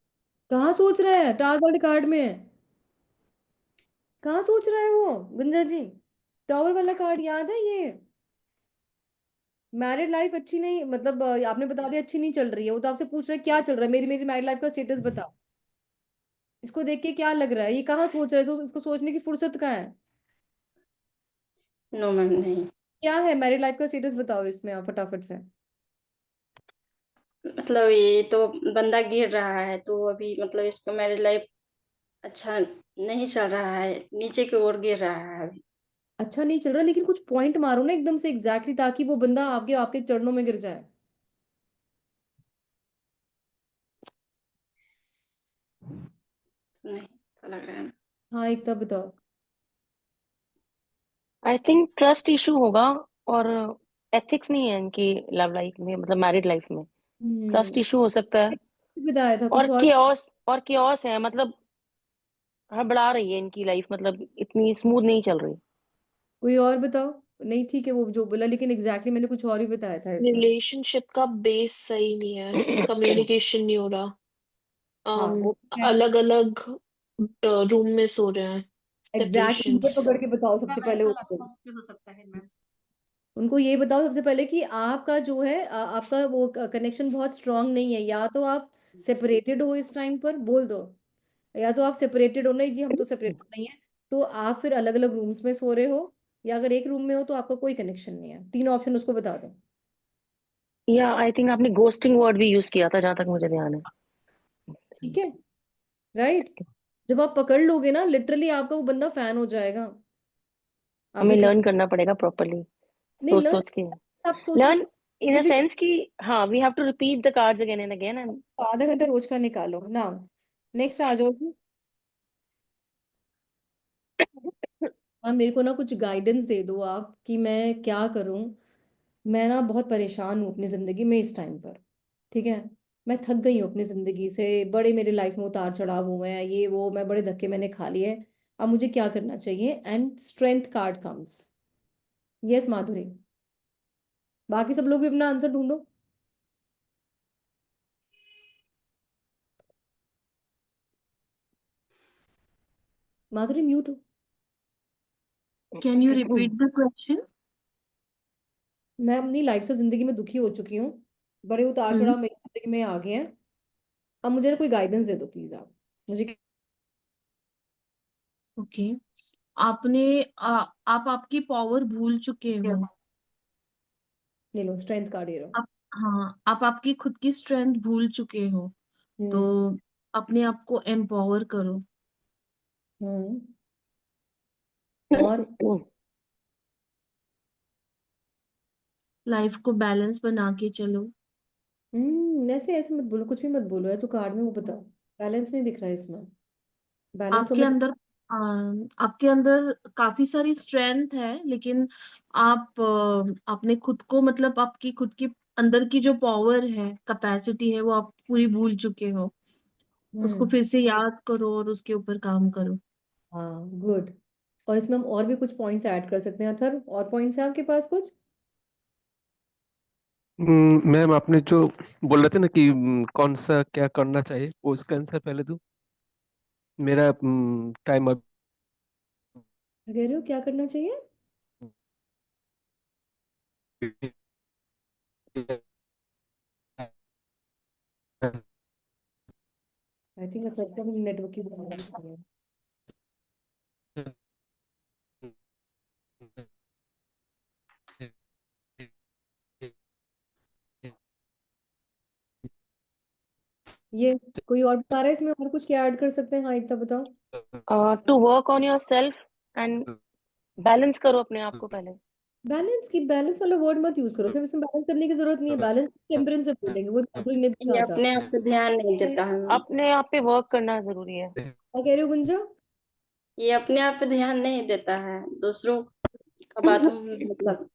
कहाँ सोच रहा है? टावर वाले कार्ड में है। कहाँ सोच रहा है वो गुंजा जी? टावर वाला कार्ड याद है ये? मैरिड लाइफ अच्छी नहीं, मतलब आपने बता दिया अच्छी नहीं चल रही है, वो तो आपसे पूछ रहा है क्या चल रहा है, मेरी मेरी मैरिड लाइफ का स्टेटस बताओ। इसको देख के क्या लग रहा है, ये कहाँ सोच रहा है? इसको सोचने की फुर्सत कहाँ है? नो मैम, नहीं। क्या है मैरिड लाइफ का स्टेटस बताओ इसमें आप फटाफट से। मतलब ये तो बंदा गिर रहा है, तो अभी मतलब इसका मैरिज लाइफ अच्छा नहीं चल रहा है, नीचे की ओर गिर रहा है अभी। अच्छा नहीं चल रहा, लेकिन कुछ पॉइंट मारो ना एकदम से एग्जैक्टली, ताकि वो बंदा आपके आपके चरणों में गिर जाए। नहीं तो लग रहा है। हाँ एक तब बताओ। आई थिंक ट्रस्ट इशू होगा, और एथिक्स नहीं है इनकी लव लाइफ में, मतलब मैरिड लाइफ में। ट्रस्ट हम्म। इशू हो सकता है। बताया था और कुछ और। केओस है, मतलब हड़बड़ा रही है इनकी लाइफ, मतलब इतनी स्मूथ नहीं चल रही। कोई और बताओ। नहीं ठीक है वो जो बोला, लेकिन एग्जैक्टली मैंने कुछ और ही बताया था इसमें। रिलेशनशिप का बेस सही नहीं है, कम्युनिकेशन नहीं हो रहा, हाँ वो है। अलग अलग रूम में सो रहे हैं, एग्जैक्ट उनको सेपरेशंस। पकड़ के बताओ सबसे मैम पहले ऐसा उनको। पॉसिबल हो सकता है मैम। उनको ये बताओ सबसे पहले कि आपका जो है आपका वो कनेक्शन बहुत स्ट्रांग नहीं है, या तो आप सेपरेटेड हो इस टाइम पर, बोल दो। या तो आप सेपरेटेड हो, नहीं जी हम तो सेपरेटेड नहीं है, तो आप फिर अलग अलग रूम्स में सो रहे हो, या अगर एक रूम में हो तो आपका कोई कनेक्शन नहीं है। तीन ऑप्शन उसको बता दो। या आई थिंक आपने गोस्टिंग वर्ड भी यूज किया था, जहां तक मुझे ध्यान है। ठीक है। राइट। जब आप पकड़ लोगे ना, लिटरली आपका वो बंदा फैन हो जाएगा हमें आपके क्लास। लर्न करना पड़ेगा प्रॉपरली, नहीं सोच लर्न, सोच के। आप सोच सोच लर्न के इन अ कुछ भी सेंस कि हाँ, we have to repeat the cards again and again and. आधा घंटा रोज का निकालो ना। नेक्स्ट आ जाओ जी। हाँ मेरे को ना कुछ गाइडेंस दे दो आप कि मैं क्या करूं। मैं ना बहुत परेशान हूँ अपनी ज़िंदगी में इस टाइम पर। ठीक है। मैं थक गई हूँ अपनी ज़िंदगी से, बड़े मेरे लाइफ में उतार चढ़ाव हुए हैं, ये वो मैं बड़े धक्के मैंने खा लिए। अब मुझे क्या करना चाहिए? And strength card comes. Yes Madhuri. बाकी सब लोग भी अपना आंसर ढूंढो। माधुरी म्यूट हो। Can you repeat the question? मैं अपनी लाइफ से जिंदगी में दुखी हो चुकी हूँ। बड़े उतार हम्म। चढ़ाव मेरी जिंदगी में आ गए हैं। अब मुझे ना कोई गाइडेंस दे दो प्लीज आप मुझे। ओके। आप आपकी पावर भूल चुके हो। ले लो स्ट्रेंथ कार्ड ये रहो। आप, हाँ, आप आपकी खुद की स्ट्रेंथ भूल चुके हो। तो हम्म। अपने आप को एम्पावर करो। हम्म। और लाइफ को बैलेंस बना के चलो। ऐसे ऐसे मत बोलो, कुछ भी मत बोलो, है तो कार्ड में वो बताओ। बैलेंस नहीं दिख रहा है इसमें। बैलेंस तो आपके मैं। अंदर आ, आपके अंदर काफी सारी स्ट्रेंथ है, लेकिन आप अपने खुद को, मतलब आपकी खुद की अंदर की जो पावर है, कैपेसिटी है, वो आप पूरी भूल चुके हो। उसको हम्म। फिर से याद करो और उसके ऊपर काम करो। हाँ गुड। और इसमें हम और भी कुछ पॉइंट्स ऐड कर सकते हैं अथर, और पॉइंट्स हैं आपके पास कुछ? मैम आपने जो बोल रहे थे ना कि कौन सा क्या करना चाहिए, वो उसका आंसर पहले दो। मेरा टाइम अब क्या कह रहे हो, क्या करना चाहिए? आई थिंक अथर का नेटवर्क की प्रॉब्लम है। ये कोई और बता रहा है इसमें और कुछ क्या ऐड कर सकते हैं? हाँ एक तो बताओ। To work on yourself and balance करो अपने आप को पहले। बैलेंस की, बैलेंस वाला वर्ड मत यूज करो, सिर्फ इसमें बैलेंस करने की जरूरत नहीं है। बैलेंस टेम्परेंस से बोलेंगे, वो माधुरी ने भी ये कहा था। अपने आप पे ध्यान नहीं देता है। अपने आप पे वर्क करना जरूरी है। क्या कह रहे हो गुंजा? ये अपने आप पे ध्यान नहीं देता है, दूसरों का बातों में मतलब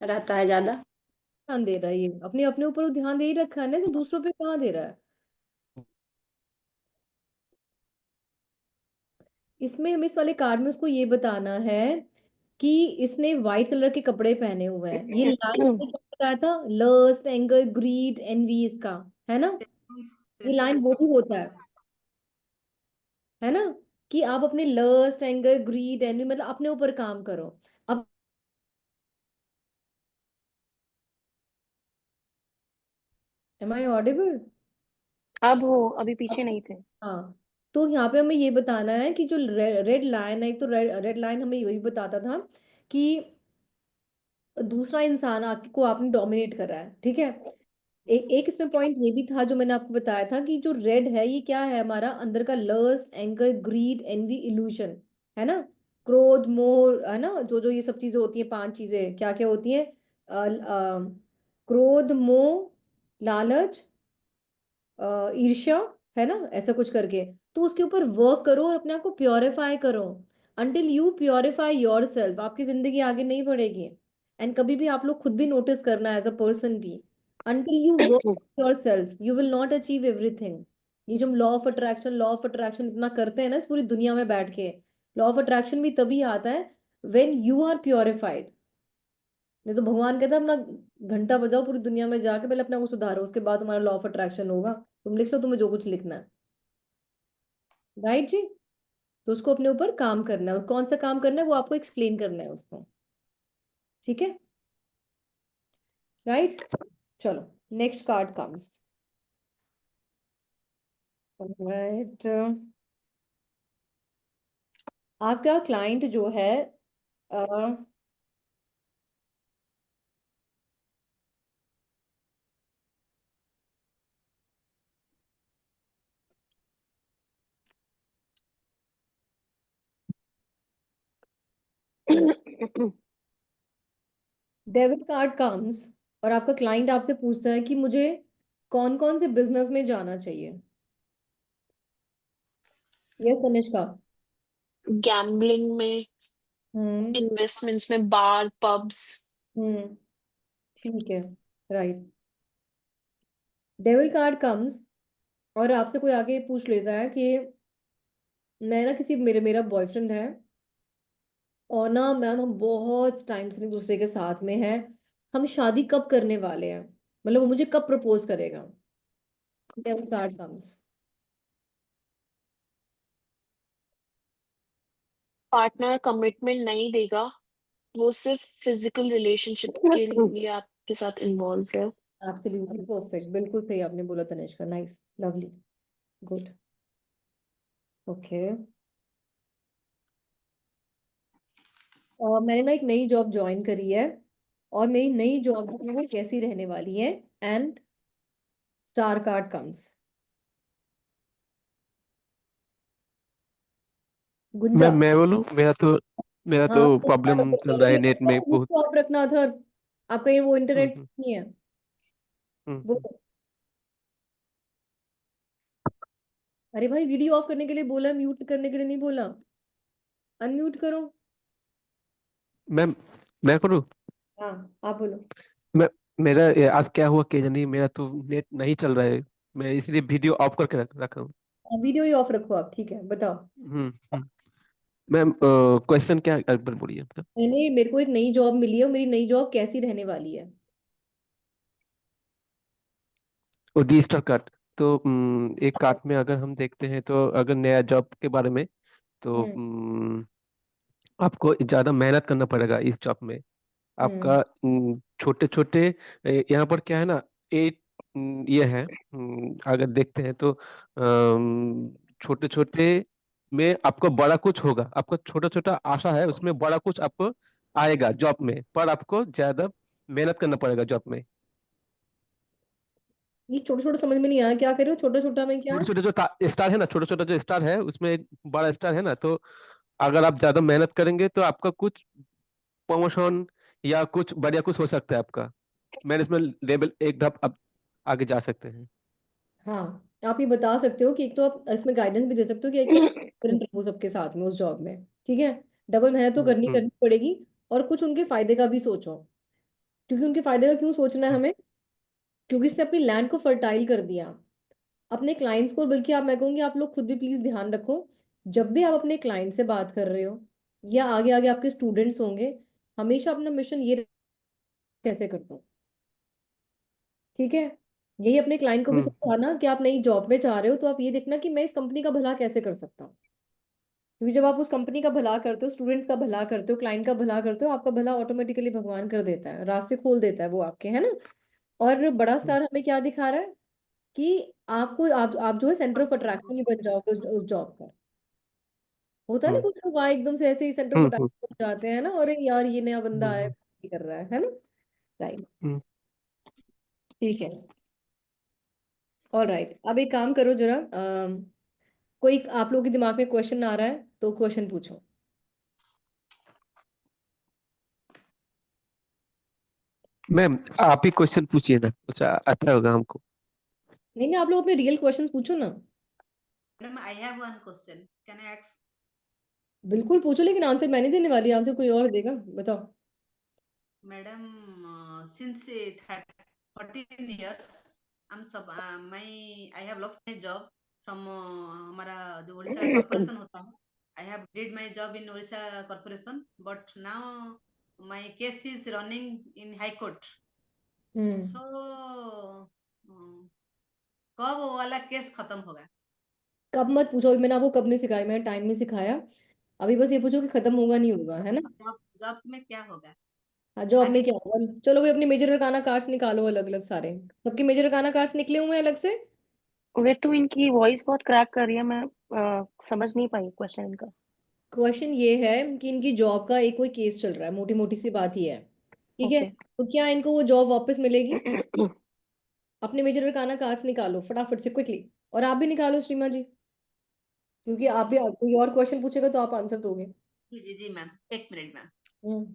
रहता है ज्यादा। ध्यान दे रहा है ये, अपने अपने ऊपर वो ध्यान दे ही रखा है ना, इसे दूसरों पे कहाँ दे रहा है? इसमें हमें इस वाले कार्ड में उसको ये बताना है कि इसने व्हाइट कलर के कपड़े पहने हुए हैं। ये लाइन हमने क्या बताया था, लस्ट, एंगर, ग्रीड, एनवी, इसका है ना, ये लाइन वो भी होता है ना, कि आप अपने लस्ट, एंगर, ग्रीड, एनवी मतलब अपने ऊपर काम करो। अब एम आई ऑडिबल? अब हो, अभी पीछे नहीं थे। हाँ, तो यहाँ पे हमें ये बताना है कि जो रेड लाइन है, एक तो रेड लाइन हमें यही बताता था कि दूसरा इंसान आपको आपने डोमिनेट करा है, ठीक है। एक इसमें पॉइंट ये भी था जो मैंने आपको बताया था कि जो रेड है ये क्या है, हमारा अंदर का lust, anger, greed, envy, illusion, है ना, क्रोध, मोह, है ना, जो जो ये सब चीजें होती हैं, 5 चीजें क्या क्या होती हैं, क्रोध, मोह, लालच, ईर्ष्या, है ना, ऐसा कुछ करके। तो उसके ऊपर वर्क करो और अपने आप को प्योरीफाई करो। Until you purify your self आपकी जिंदगी आगे नहीं बढ़ेगी। एंड कभी भी आप लोग खुद भी नोटिस करना एज अ पर्सन भी, until you work your self you will not achieve everything. ये जो हम लॉ ऑफ अट्रैक्शन इतना करते हैं ना इस पूरी दुनिया में बैठ के, लॉ ऑफ अट्रैक्शन भी तभी आता है व्हेन यू आर प्योरिफाइड। नहीं तो भगवान कहता है अपना घंटा बजाओ पूरी दुनिया में जाके, पहले अपने को सुधारो, उसके बाद तुम्हारा लॉ ऑफ अट्रैक्शन होगा। तुम लिख लो तुम्हें जो कुछ लिखना है, राइट जी। तो उसको अपने ऊपर काम करना है, और कौन सा काम करना है वो आपको एक्सप्लेन करना है उसको, ठीक है, राइट। चलो, नेक्स्ट कार्ड कम्स, राइट। आपका क्लाइंट जो है डेबिट कार्ड कम्स, और आपका क्लाइंट आपसे पूछता है कि मुझे कौन कौन से बिजनेस में जाना चाहिए। यस तनिष्का। गैम्बलिंग में, हम्म। इन्वेस्टमेंट्स में, बार, पब्स। हम्म। ठीक है, राइट। डेविल कार्ड कम्स, और आपसे कोई आगे पूछ लेता है कि मैं ना किसी मेरे मेरा बॉयफ्रेंड है, और ना मैम हम बहुत टाइम से एक दूसरे के साथ में हैं, हम शादी कब करने वाले हैं, मतलब वो मुझे कब प्रपोज करेगा। Devil card comes. Partner commitment नहीं देगा, वो सिर्फ फिजिकल रिलेशनशिप के लिए आपके साथ इन्वॉल्व है। एब्सोल्युटली परफेक्ट, बिल्कुल सही आपने बोला Tanishka, nice, lovely, good, okay. और मैंने ना एक नई जॉब ज्वाइन करी है, और मेरी नई जॉब जो है वो कैसी रहने वाली है, एंड स्टार कार्ड कम्स। गुंजा। मैं बोलूँ, मेरा हाँ, तो प्रॉब्लम चल रहा है नेट में बहुत। ऑफ रखना था, आपका ये वो हम्म इंटरनेट हम्म नहीं है वो। हम्म। अरे भाई, वीडियो ऑफ करने के लिए बोला, म्यूट करने के लिए नहीं बोला, अनम्यूट करो। मैं मैं करूँ। हाँ, आप बोलो। मैं आज क्या हुआ कि नहीं, मेरा तो नेट नहीं चल रहा है, मैं इसलिए वीडियो ऑफ करके रखा हूँ। वीडियो ही ऑफ रखो आप, ठीक है, बताओ। हम्म। मैम, क्वेश्चन क्या एक बार बोलिए मतलब। मैंने मेरे को एक नई जॉब मिली है, और मेरी नई जॉब कैसी रहने वाली है। वो डी स्टार कार्ड, तो एक कार्ड में अगर हम देखते हैं तो अगर नया जॉब के बारे में, तो हम्म। आपको ज़्यादा मेहनत करना पड़ेगा इस जॉब में। हम्म। आपका छोटे छोटे, यहाँ पर क्या है ना, एट ये है, अगर देखते हैं तो छोटे छोटे में आपको बड़ा कुछ होगा, आपको छोटा छोटा आशा है उसमें बड़ा कुछ आपको आएगा जॉब में, पर आपको ज्यादा मेहनत करना पड़ेगा जॉब में। ये छोटा छोटा समझ में नहीं आया, क्या कर रहे हो, छोटा छोटा में क्या। छोटे छोटे जो स्टार है ना, छोटा छोटा जो स्टार है उसमें एक बड़ा स्टार है ना, तो अगर आप ज्यादा मेहनत करेंगे तो आपका कुछ प्रमोशन या कुछ बढ़िया कुछ हो सकता है आपका, मैनेजमेंट लेवल एक धाप आप आगे जा सकते हैं। हाँ, आप ये बता सकते हो कि एक तो आप इसमें गाइडेंस भी दे सकते हो कि एक तो करंट रहो सबके साथ में उस जॉब में, ठीक है, डबल मेहनत तो करनी हम्म करनी पड़ेगी, और कुछ उनके फायदे का भी सोचो। क्योंकि उनके फायदे का क्यों सोचना है हमें, क्योंकि इसने अपनी लैंड को फर्टाइल कर दिया अपने क्लाइंट्स को। बल्कि आप, मैं कहूँगी आप लोग खुद भी प्लीज ध्यान रखो, जब भी आप अपने क्लाइंट से बात कर रहे हो या आगे आगे आपके स्टूडेंट्स होंगे, हमेशा अपना मिशन ये कैसे करता हूँ, ठीक है। यही अपने क्लाइंट को भी समझाना कि आप नई जॉब में जा रहे हो तो आप ये देखना कि मैं इस कंपनी का भला कैसे कर सकता हूँ। क्योंकि जब आप उस कंपनी का भला करते हो, स्टूडेंट्स का भला करते हो, क्लाइंट का भला करते हो, आपका भला ऑटोमेटिकली भगवान कर देता है, रास्ते खोल देता है वो आपके, है ना। और बड़ा स्टार हमें क्या दिखा रहा है कि आपको आप जो है सेंटर ऑफ अट्रैक्शन ही बन जाओगे उस जॉब का। होता है ना, कुछ लोग आए एकदम से ऐसे ही सेंटर ऑफ अट्रैक्शन बन जाते हैं ना, अरे यार ये नया बंदा आया ये कर रहा है ना। राइट, ठीक है। ऑल राइट, अब एक काम करो जरा, कोई आप लोगों के दिमाग में क्वेश्चन आ रहा है तो क्वेश्चन पूछो। मैम आप ही क्वेश्चन पूछिए ना, कुछ आता होगा हमको। नहीं नहीं, आप लोग अपने रियल क्वेश्चंस पूछो ना। Madam, I have one question. Can I ask? बिल्कुल पूछो, लेकिन आंसर मैं नहीं देने वाली, आंसर कोई और देगा, बताओ। Madam, since 14 years, I have lost my job from हमारा जो उड़ीसा कॉर्पोरेशन होता है. I have did my job in Orissa Corporation, but now my case is running in High Court. So कब वो वाला केस खत्म होगा? कब मत पूछो, अभी मैंने आपको कब नहीं सिखाया, मैंने टाइम नहीं सिखाया। अभी बस ये पूछो कि खत्म होगा नहीं होगा, है ना। जॉब में क्या होगा हाँ, जॉब में आगे? क्या होगा, चलो भाई अपनी मेजर अरकाना कार्ड्स निकालो अलग अलग सारे। सबके मेजर अरकाना कार्ड्स निकले हुए हैं अलग से। रितु इनकी वॉइस बहुत क्रैक कर रही है, मैं समझ नहीं पाई क्वेश्चन इनका। क्वेश्चन ये है कि इनकी जॉब का एक कोई केस चल रहा है, मोटी मोटी सी बात ये है, ठीक है। ओके। तो क्या इनको वो जॉब वापस मिलेगी? अपने मेजर अरकाना कार्ड्स निकालो फटाफट से, क्विकली। और आप भी निकालो श्रीमा जी, क्योंकि आप भी कोई और क्वेश्चन पूछेगा तो आप आंसर दोगे। जी जी जी मैम, एक मिनट मैम। हम्म।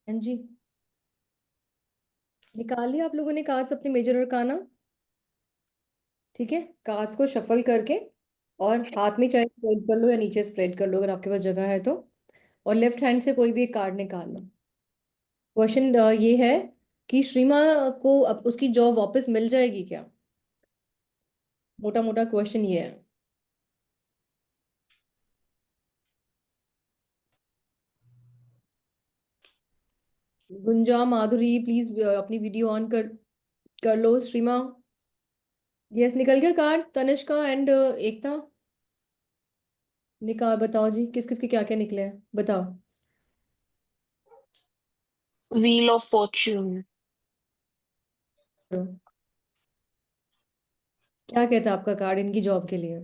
हाँ जी, निकाल लिया आप लोगों ने कार्ड्स अपने मेजर अरकाना, ठीक है। कार्ड्स को शफल करके और हाथ में चाहे स्प्रेड कर लो या नीचे स्प्रेड कर लो अगर आपके पास जगह है तो। और लेफ्ट हैंड से कोई भी एक कार्ड निकाल लो। क्वेश्चन ये है कि श्रीमा को अब उसकी जॉब वापस मिल जाएगी क्या? मोटा मोटा क्वेश्चन ये है। गुंजा, माधुरी, प्लीज अपनी वीडियो ऑन कर लो। श्रीमा, यस निकल गया कार्ड। तनिष्का एंड एकता, निकाल, बताओ जी किस किस के क्या क्या निकले हैं, बताओ। Wheel of Fortune. क्या कहता है आपका कार्ड इनकी जॉब के लिए?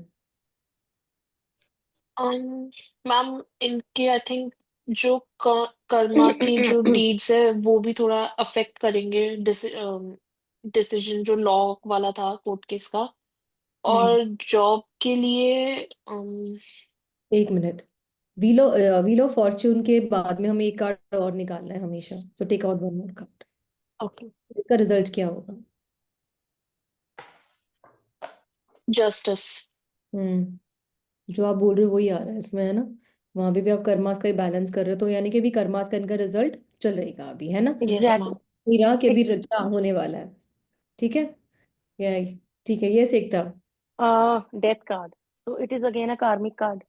मैम इनके आई थिंक जो कर्मा की जो डीड्स है वो भी थोड़ा अफेक्ट करेंगे डिसीजन जो लॉ वाला था कोर्ट केस का। और जॉब के लिए एक मिनट, व्हील ऑफ फॉर्च्यून के बाद में हमें एक कार्ड और निकालना है हमेशा, so take out one more card. Okay, इसका रिजल्ट क्या होगा? जस्टिस। जो आप बोल रहे हो वही आ रहा है इसमें, है ना। वहां भी आप कर्मास का ही बैलेंस कर रहे हो, तो यानी कि भी कर्मास का इनका रिजल्ट चल रहेगा अभी, है ना। Yes exactly. मैम। मीरा के भी रजा होने वाला है, ठीक है। ये ठीक है, ये सीखता। Death card. So it is again a karmic card.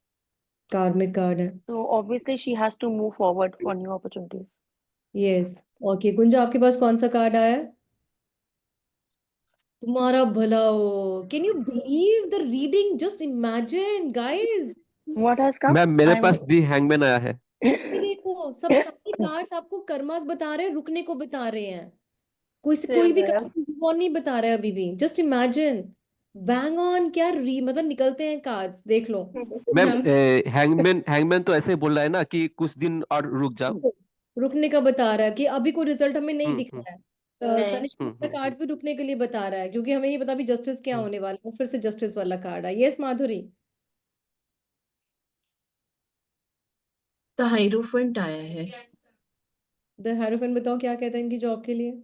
कार्मिक कार्ड है। So obviously she has to move forward for new opportunities. Yes. Okay Gunja, आपके पास कौन सा कार्ड आया है? तुम्हारा भला हो। Can you believe the reading? Just imagine guys. What has come? Ma'am मेरे I'm पास दी हैंगमैन आया है। ये देखो, सब सारे कार्ड्स आपको कर्मास बता रहे हैं, रुकने को बता रहे हैं। कोई भी कार्ड नहीं बता रहा है अभी भी। Just imagine, bang on. क्या मतलब निकलते हैं कार्ड्स, देख लो। मैम हैंगमैन तो ऐसे ही बोल रहा है ना कि कुछ दिन और रुक जाओ। रुकने का बता रहा है कि अभी कोई रिजल्ट हमें नहीं दिख हम्म रहा है। नहीं। तनिष्क कार्ड्स भी रुकने के लिए बता रहा है, क्योंकि हमें नहीं पता अभी जस्टिस क्या होने वाला है। फिर से जस्टिस वाला कार्ड है। Yes Madhuri. द हाइरोफेंट आया है। द हेरोफेंट बताओ क्या कहता है इनकी जॉब के लिए।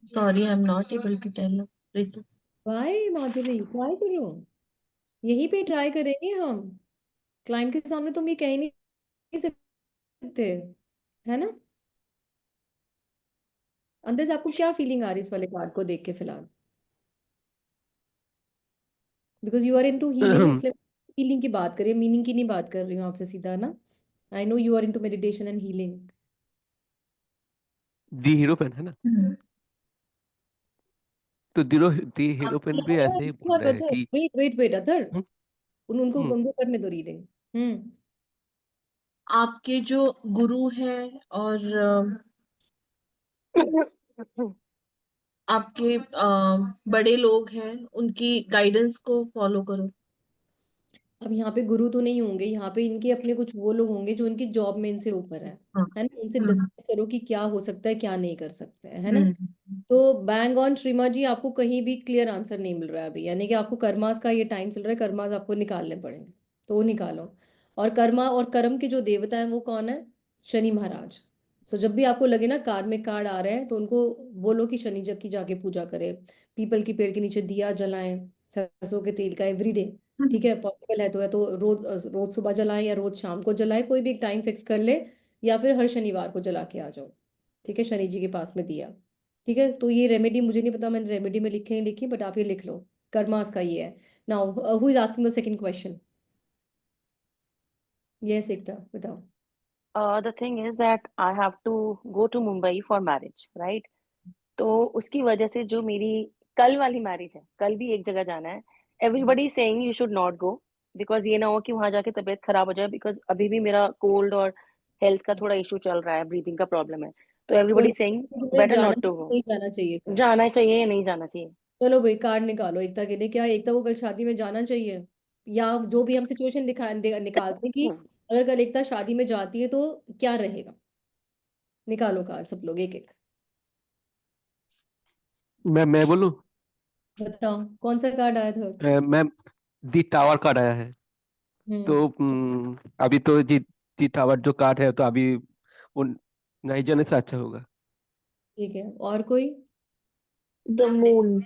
Sorry, I am not able to tell Ritu. भाई माधुरी, ट्राई करो। यहीं पे ट्राई करेंगे हम। क्लाइंट के सामने तुम ये कह ही नहीं सकते, है ना? अंदर से आपको क्या फीलिंग आ रही है इस वाले कार्ड को देख के फिलहाल? Because you are into healing, hmm. इसलिए हीलिंग की बात करिए, मीनिंग की नहीं बात कर रही हूँ आपसे सीधा ना। I know you are into meditation and healing. दी हीरोपेन है ना, तो दी हीरोपेन भी ऐसे ही बोल रहे हैं कि वेट वेट वेट अदर, हम्म, उनको हम्म, उनको करने दो रीडिंग। आपके जो गुरु है और आपके बड़े लोग हैं, उनकी गाइडेंस को फॉलो करो। अब यहाँ पे गुरु तो नहीं होंगे, यहाँ पे इनके अपने कुछ वो लोग होंगे जो इनकी जॉब में इनसे ऊपर हाँ। है ना? उनसे हम्म। डिस्कस करो कि क्या हो सकता है, क्या नहीं कर सकते हैं, है ना? हम्म। तो बैंग ऑन श्रीमा जी, आपको कहीं भी क्लियर आंसर नहीं मिल रहा है अभी। यानी कि आपको कर्मास का ये टाइम चल रहा है, कर्मास आपको निकालने पड़ेंगे, तो वो निकालो। और कर्मा और कर्म के जो देवता है वो कौन है? शनि महाराज। सो जब भी आपको लगे ना कार्मिक कार्ड आ रहे हैं, तो उनको बोलो कि शनि जी की जाके पूजा करें, पीपल की पेड़ के नीचे दिया जलाएं सरसों के तेल का एवरीडे। ठीक है, पॉसिबल है तो रोज रोज सुबह जलाएं या रोज शाम को जलाएं, कोई भी एक टाइम फिक्स कर ले, या फिर हर शनिवार को जला के आ जाओ। ठीक है, शनि जी के पास में दिया। ठीक है, तो ये रेमेडी मुझे नहीं पता, मैंने रेमेडी में लिखे नहीं लिखी, बट आप ये लिख लो। कर्मास का ये है। Now who is asking the second question? Yes Ekta, बताओ। The thing is that I have to go to Mumbai for marriage, right? तो उसकी वजह से जो मेरी कल वाली मैरिज है, कल भी एक जगह जाना है। Everybody saying you should not go, because ये ना हो कि वहां जाके तबीयत खराब हो जाए, बिकॉज अभी भी मेरा कोल्ड और हेल्थ का थोड़ा इशू चल रहा है, ब्रीदिंग का प्रॉब्लम है। तो तो एवरीबडी सेइंग तुम्हें बेटर जाना नॉट टू गो। नहीं जाना चाहिए कल? जाना चाहिए या नहीं जाना चाहिए? चलो भाई कार्ड निकालो एकता के लिए। क्या एकता को कल शादी में जाना चाहिए? या जो भी हम सिचुएशन निकालते हैं कि अगर कल एकता शादी में जाती है तो क्या रहेगा? निकालो कार्ड सब लोग एक एक। मैं बोलूं? बताओ कौन सा कार्ड आया था? मैम दी टावर कार्ड आया है। तो अभी तो दी टावर जो कार्ड है, तो अभी वो नहीं जाने से अच्छा होगा। ठीक है, और कोई? The moon.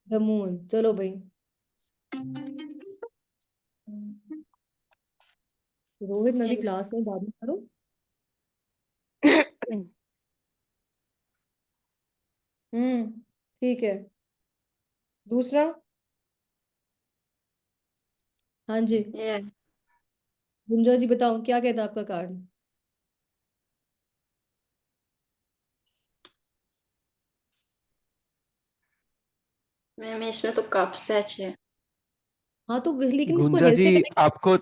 द मून, चलो भाई। रोहित, मैं भी क्लास में बात करूं? ठीक है। दूसरा? हाँ जी, ये गुंजा जी बताओ क्या कहता है आपका कार्ड? मैम इसमें तो काफी सच है। हाँ तो लेकिन इसको गुंजा हेल्थ जी, से कनेक्ट। आपको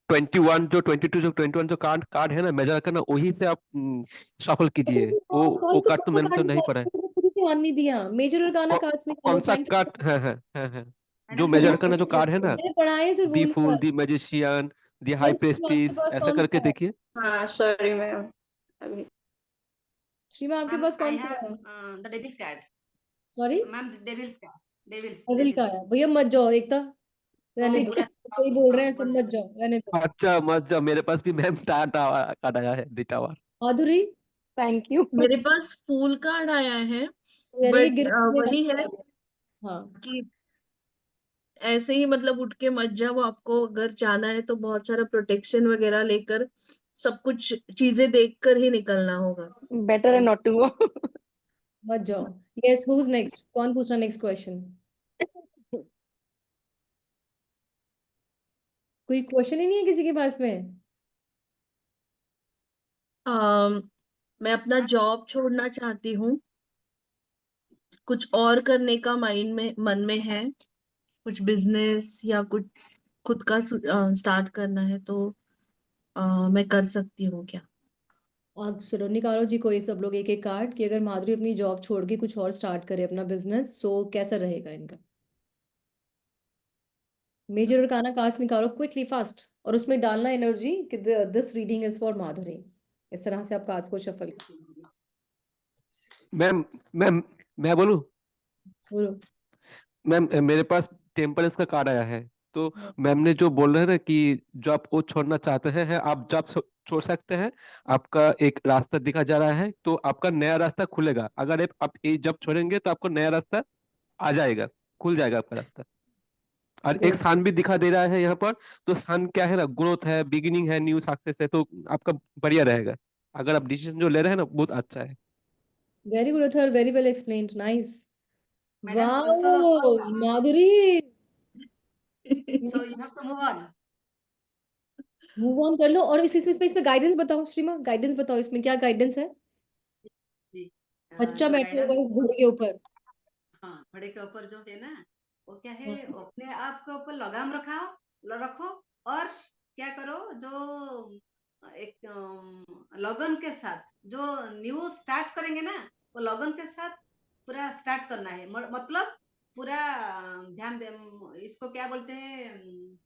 21 जो 22 जो 21 जो कार्ड कार्ड है ना, मेजर करना, वही से आप शफल अच्छा कीजिए। सॉरी, वो तो कार्ड कौन तो सा मैंने तो कार्ड नहीं निकाला? पढ़ा है। मैंने तो खुद ही ध्यान नहीं दिया। मेजर और गाना कार्ड्स निकालो कौन सा क्लाइंट के कार्ड सामने। है जो मैडम मेजर करना जो ये कार्ड है ना, मैंने पढ़ा है सिर्फ दी वही फूल, कार्ड। दी मैजिशियन, दी हाई यस, आपके प्रेस्टिस, पास ऐसा कौन करके सा है? देखिए। हाँ सॉरी मैम, अभी श्रीमा आपके मैम पास आई कौन सा हैव है? The devil's card. Sorry, ma'am devil's card, devil's devil का डेविल्स। है भैया। मत जाओ एकता, रहने तो दो। पूरा सही बोल रहे हैं सब, बस मत जाओ, रहने दो। अच्छा मत जाओ, मेरे पास भी मैम टावर कार्ड आया है, दी टावर। माधुरी? Thank you. मेरे पास फूल कार्ड आया है। अरे बट गिरने वही वाला है है। हाँ कि ऐसे ही मतलब उठ के मत जाओ, आपको अगर जाना है तो बहुत सारा प्रोटेक्शन वगैरह लेकर, सब कुछ चीजें देखकर ही निकलना होगा। बेटर है नॉट टू गो। मत जाओ। Yes, who's next? कौन पूछ रहा नेक्स्ट क्वेश्चन? कोई क्वेश्चन ही नहीं है किसी के पास में? मैं अपना जॉब छोड़ना चाहती हूँ, कुछ और करने का माइंड में मन में है, कुछ बिजनेस या कुछ खुद का स्टार्ट करना है, तो मैं कर सकती हूँ क्या? चलो निकालो जी, कोई सब लोग एक एक कार्ड कि अगर माधुरी अपनी जॉब छोड़ के कुछ और स्टार्ट करे अपना बिजनेस, सो कैसा रहेगा इनका। मेजर अरकाना कार्ड्स निकालो क्विकली फास्ट, और उसमें डालना एनर्जी कि दिस रीडिंग इज फॉर माधुरी। इस तरह से आप कार्ड्स को शफल मैम मैम मैं बोलूं? बोलो। मैम मेरे पास टेम्परेंस का कार्ड आया है। तो मैम ने जो बोल रहे हैं ना कि जॉब को छोड़ना चाहते हैं आप जॉब छोड़ सकते हैं। आपका एक रास्ता दिखा जा रहा है, तो आपका नया रास्ता खुलेगा। अगर आप ये जॉब छोड़ेंगे तो आपको नया रास्ता आ जाएगा, खुल जाएगा आपका रास्ता। और एक गुड। सन भी दिखा दे रहा है यहाँ पर। तो सन क्या है ना, ग्रोथ है, बिगिनिंग है, न्यू सक्सेस है, तो आपका बढ़िया रहेगा। अगर आप डिसीजन जो ले रहे हैं ना, बहुत अच्छा है। Very good other, very well explained, nice. Madam, also wow Madhuri, so you have to move on. Move on कर लो। और इसमें गाइडेंस बताओ श्रीमा, गाइडेंस बताओ इसमें क्या गाइडेंस है। जी बच्चा जो बैठा हुआ गाइडेंस, है घोड़े के ऊपर। हाँ घोड़े के ऊपर जो है ना, वो क्या है, हाँ, अपने आप के ऊपर लगाम रखो, और क्या करो, जो एक लगन के साथ जो न्यू स्टार्ट करेंगे ना, वो लगन के साथ पूरा स्टार्ट करना है। मतलब पूरा ध्यान दे, इसको क्या बोलते हैं,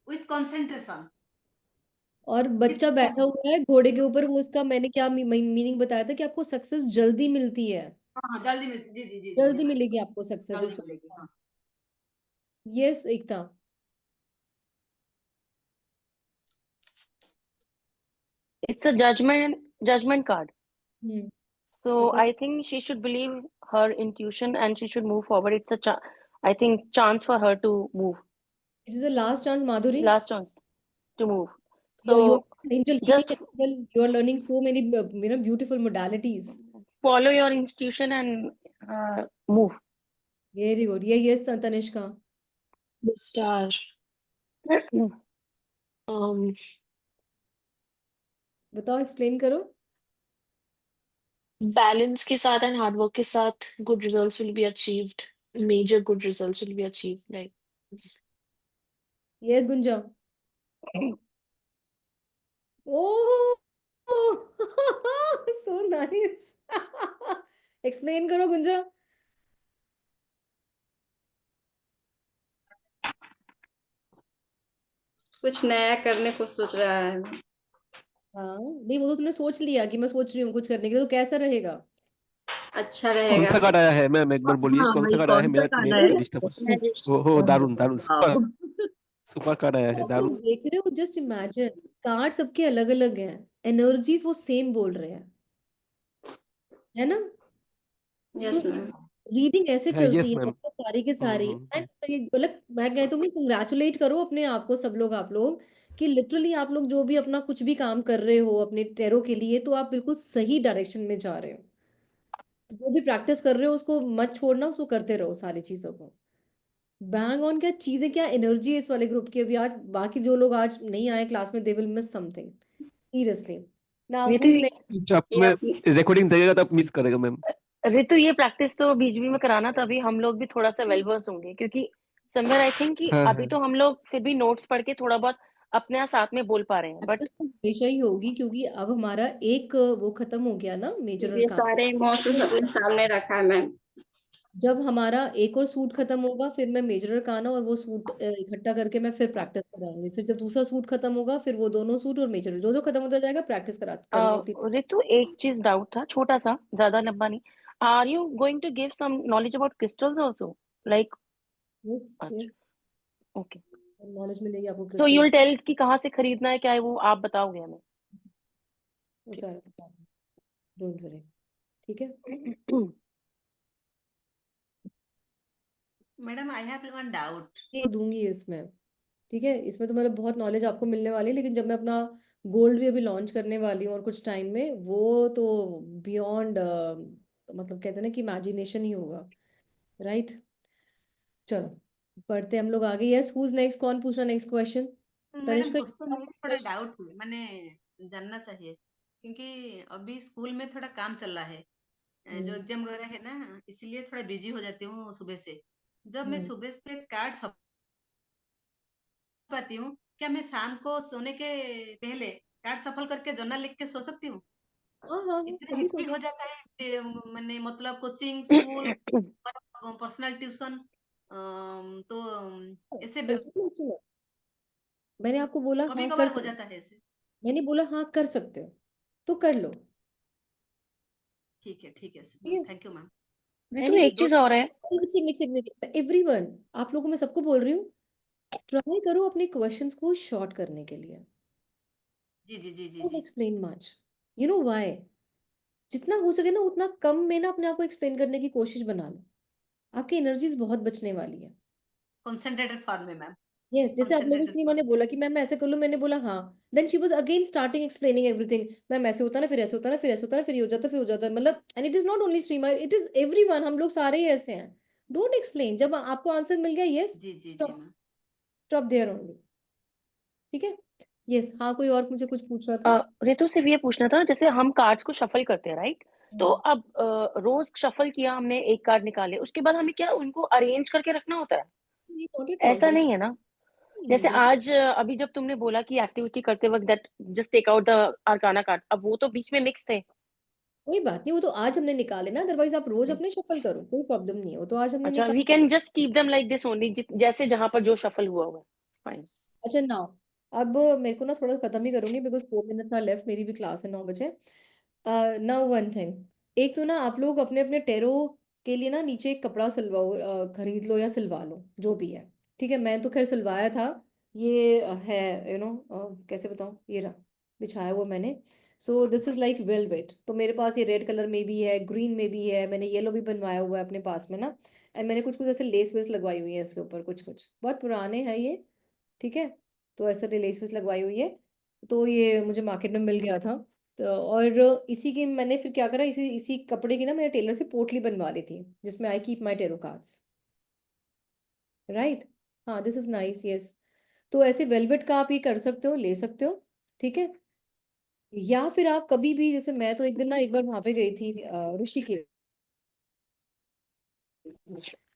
विथ कंसंट्रेशन। और बच्चा बैठा हुआ है घोड़े के ऊपर, वो उसका मैंने क्या मीनिंग बताया था कि आपको सक्सेस जल्दी मिलती है। हाँ जल्दी मिलती, जी जी जी जी जी, जल्दी मिलेगी आपको सक्सेस जल्दी उस मिलेगी, हाँ। वक्त। Yes Ekta. It's a judgment card. Hmm. So देखो, I think she should believe her intuition and she should move forward. It's I think chance for her to move. It is the last chance Madhuri. Last chance to move. You So are angel, healing just angel, you are learning so many beautiful modalities. follow your intuition and move. Very good. ये yes Tanishka. The star. Um, बताओ, explain करो। balance के साथ and hard work के साथ good results will be achieved. Major good results will be achieved. Like this. Yes Gunja. Oh so nice. Explain करो गुंजा। कुछ नया करने को सोच रहा है। हाँ नहीं, वो तो तुमने सोच लिया कि मैं सोच रही हूँ कुछ करने के लिए, तो कैसा रहेगा? अच्छा कौन रहेगा। सा कार्ड आया है मैम, एक बार बोलिए, हाँ कौन सा भाई, कार्ड आया है? कौन सा मेरा कार्ड नेट है? डिस्टर्ब हो, दारुण दारुण, सुपर वाओ। सुपर कार्ड आया है, आप लोग दारुण। देख रहे हो, जस्ट इमेजिन, कार्ड सबके अलग अलग हैं, एनर्जीज वो सेम बोल रहे हैं, है ना? तो यस मैम। रीडिंग ऐसे है, चलती यस है मैम। मतलब सारी की सारी। एंड मतलब मैं कहती हूँ कि कंग्रेचुलेट करो अपने आप को सब लोग, आप लोग, कि लिटरली आप लोग जो भी अपना कुछ भी काम कर रहे हो अपने टेरो के लिए, तो आप बिल्कुल सही डायरेक्शन में जा रहे हो। तो जो भी प्रैक्टिस कर रहे हो उसको मत छोड़ना, उसको करते रहो सारी चीजों को। Bang on. क्या चीजें, क्या एनर्जी है इस वाले ग्रुप की। अभी आज बाकी जो लोग आज नहीं आए क्लास में, they will miss something seriously. Now Ritu who's next? जब ये मैं अपनी रिकॉर्डिंग देगा तब मिस करेगा मैम। रितु ये प्रैक्टिस तो बीच बीच में कराना, तभी हम लोग भी थोड़ा सा वेल वर्स होंगे, क्योंकि समवेयर आई थिंक कि हाँ अभी हाँ। तो हम लोग फिर भी नोट्स पढ़ के थोड़ा बहुत अपने यहाँ साथ में बोल पा रहे हैं, प्रैक्टिस बट तो हमेशा ही होगी, क्योंकि अब हमारा एक वो खत्म हो गया ना, मेजर ये का। सारे इमोशंस अपने सामने रखा है मैम। जब हमारा एक और सूट खत्म होगा, फिर मैं मेजर काना और वो सूट इकट्ठा करके मैं फिर प्रैक्टिस कराऊंगी। फिर जब दूसरा सूट खत्म होगा, फिर वो दोनों सूट और मेजर जो जो खत्म होता जाएगा, प्रैक्टिस करा कर होती। रितु एक चीज डाउट था, छोटा सा, ज्यादा लंबा नहीं। Are you going to give some knowledge about crystals also, like? Yes अच्छा, यस, ओके। नॉलेज मिलेगी आपको so you crystal. Will tell कि कहाँ से खरीदना है, क्या है वो आप बताओगे हमें? वो सारा, डोंट वरी, ठीक है। Madam I have one doubt. ये दूंगी इसमें, ठीक है। इसमें तो मतलब बहुत नॉलेज आपको मिलने वाली है, लेकिन जब मैं अपना गोल्ड भी अभी लॉन्च करने वाली हूँ और कुछ टाइम में, वो तो बियॉन्ड मतलब कहते हैं ना कि इमेजिनेशन ही होगा, राइट। चलो पढ़ते हम लोग आगे। यस, हुज नेक्स्ट, कौन पूछना next question? Madam Tanishka. Question मुझे थोड़ा डाउट है, मैंने जानना चाहिए क्योंकि अभी स्कूल में थोड़ा काम चल रहा है, जो एग्जाम वगैरह है ना, इसलिए थोड़ा बिजी हो जाती हूँ सुबह से। जब मैं सुबह से कार्ड छप पाती हूँ, क्या मैं शाम को सोने के पहले कार्ड सफल करके जर्नल लिख के सो सकती हूँ? हाँ हाँ हाँ, इतना सभी हेक्टिक सोते हो जाता है मैंने मतलब कोचिंग स्कूल पर्सनल ट्यूशन, तो हैं। ऐसे सच में सुनो, मैंने आपको बोला कभी हाँ कर कभार हो सकते, जाता है ऐसे। मैंने बोला हाँ कर सकते हो, तो कर लो, ठीक है ठीक है। Thank you ma'am. Ritu, anything, एक चीज और है। एवरीवन, आप लोगों में सबको बोल रही हूँ, ट्राई करो अपने क्वेश्चंस को शॉर्ट करने के लिए। जी जी जी जी डोंट जी। Explain much, you know why. जितना हो सके ना उतना कम में ना अपने आप को एक्सप्लेन करने की कोशिश बना लो, आपकी एनर्जीज बहुत बचने वाली है। कंसंट्रेटेड फॉर्म में मैम। यस, जैसे अब मेरी कंसंट्रेटेड सीमा फॉर्म। ने बोला कि मैम मैं ऐसे कर लूँ, मैंने बोला हाँ, then she was again starting explaining everything. Ma'am ऐसे होता ना, फिर ऐसे होता ना, फिर ऐसे होता ना, फिर ये हो जाता, फिर हो जाता, मतलब and it is not only Seema, it is everyone, हम लोग सारे ही ऐसे हैं। डोंट एक्सप्लेन, जब आपको आंसर मिल गया, यस, जी जी जी stop, ma'am. Stop there only, ठीक है। यस, हाँ, कोई और मुझे कुछ पूछ रहा था। ऋतु, सिर्फ ये पूछना था, जैसे हम कार्ड्स को शफल करते हैं, राइट? तो हम्म, अब रोज शफल किया हमने, एक कार्ड निकाले, उसके बाद हमें क्या उनको अरेंज करके रखना होता है? ये नॉट एट ऑल, ऐसा जैसे नहीं है ना? नहीं है जैसे जैसे, आज अभी जब तुमने बोला कि एक्टिविटी करते वक्त that just take out the arcana card, अब वो तो बीच में मिक्स थे। कोई बात नहीं, वो तो आज हमने निकाले ना, अदरवाइज आप रोज हम्म। अपने शफल करो, कोई प्रॉब्लम नहीं है, वो तो आज हमने अच्छा, वी निकाले। Can just keep them like this only, जैसे जहां पर जो शफल हुआ हुआ है। फाइन। अच्छा नाउ, अब मेरे को ना थोड़ा खत्म ही करूंगी, बिकॉज 4 मिनट्स आर लेफ्ट, मेरी भी क्लास है 9 बजे। नाउ वन थिंग, एक तो ना आप लोग अपने अपने टेरो के लिए ना नीचे एक कपड़ा सिलवाओ, खरीद लो या सिलवा लो, जो भी है, ठीक है। मैं तो खैर सिलवाया था, ये है कैसे बताऊँ, ये रहा बिछाया हुआ मैंने। So this is like velvet, तो मेरे पास ये रेड कलर में भी है, ग्रीन में भी है, मैंने येलो भी बनवाया हुआ है अपने पास में ना। एंड मैंने कुछ कुछ ऐसे लेस वेस लगवाई हुई है इसके ऊपर, कुछ कुछ बहुत पुराने हैं ये, ठीक है। तो ऐसे लेस वेस लगवाई हुई है, तो ये मुझे मार्केट में मिल गया था। तो और इसी की मैंने फिर क्या करा, इसी इसी कपड़े की ना मैंने टेलर से पोटली बनवा ली थी, जिसमें I keep my tarot cards, right. हाँ, दिस इज नाइस, यस। तो ऐसे वेलवेट का आप ये कर सकते हो, ले सकते हो, ठीक है। या फिर आप कभी भी, जैसे मैं तो एक दिन ना एक बार वहां पे गई थी ऋषिकेश,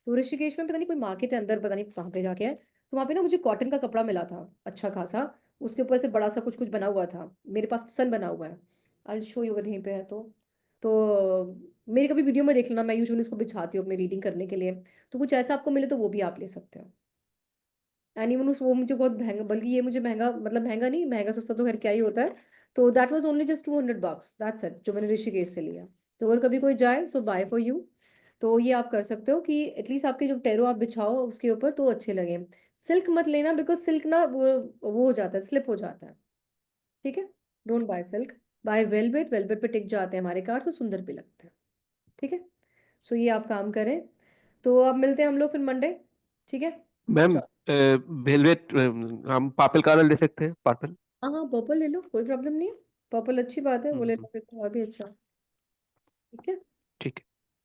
तो ऋषिकेश में पता नहीं कोई मार्केट है अंदर, पता नहीं वहां पे जाके है, तो वहां पे ना मुझे कॉटन का कपड़ा मिला था अच्छा खासा, उसके ऊपर से बड़ा सा कुछ कुछ बना हुआ था, मेरे पास सन बना हुआ है, आई शो यू अगर यहीं पे है मेरी कभी वीडियो में देख लेना, मैं यूजुअली उसको बिछाती हूँ अपनी रीडिंग करने के लिए। तो कुछ ऐसा आपको मिले तो वो भी आप ले सकते हो। एंड इवन उस वो मुझे बहुत महंगा, बल्कि ये मुझे महंगा, मतलब महंगा नहीं, महंगा सस्ता तो खैर क्या ही होता है। तो that was only just $200, that's it, जो मैंने ऋषिकेश से लिया। तो अगर कभी कोई जाए सो बाय फॉर यू। तो ये आप कर सकते हो कि एटलीस्ट आपके जो टेरो आप बिछाओ उसके ऊपर तो अच्छे लगे। सिल्क मत लेना, बिकॉज सिल्क ना वो हो जाता है, स्लिप हो जाता है, ठीक है। Don't buy silk, buy velvet, velvet पे टिक जाते हैं हमारे कार्ड, तो सुंदर भी लगते हैं, ठीक है। सो ये आप काम करें, तो अब मिलते हैं हम लोग फिर मंडे, ठीक है। मैम, चलो, वेलवेट हम पार्पल कलर ले सकते हैं, पर्पल। हाँ हाँ, पर्पल ले लो, कोई प्रॉब्लम नहीं है, पर्पल अच्छी बात है, वो ले हम्म, लोगे तो और भी अच्छा, ठीक है। ठीक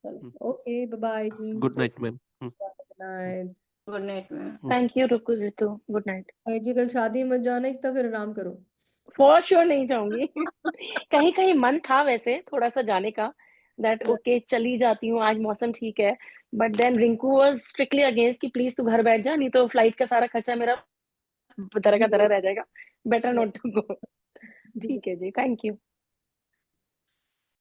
चलो, है। ओके, बाय बाय जी, good stay, night ma'am. Good night. Good night ma'am. Thank you Ritu, good night. जी कल शादी में मत जाना, एक तो फिर आराम करो। फॉर श्योर नहीं जाऊंगी। कहीं कहीं मन था वैसे थोड़ा सा जाने का, दैट ओके चली जाती हूँ, आज मौसम ठीक है। But then Rinku was strictly against कि प्लीज तू घर बैठ जा, नहीं तो फ्लाइट का सारा खर्चा मेरा तरह जी का तरह रह जाएगा। बेटर चलो, नॉट टू गो। ठीक है। ठीक है जी, थैंक यू।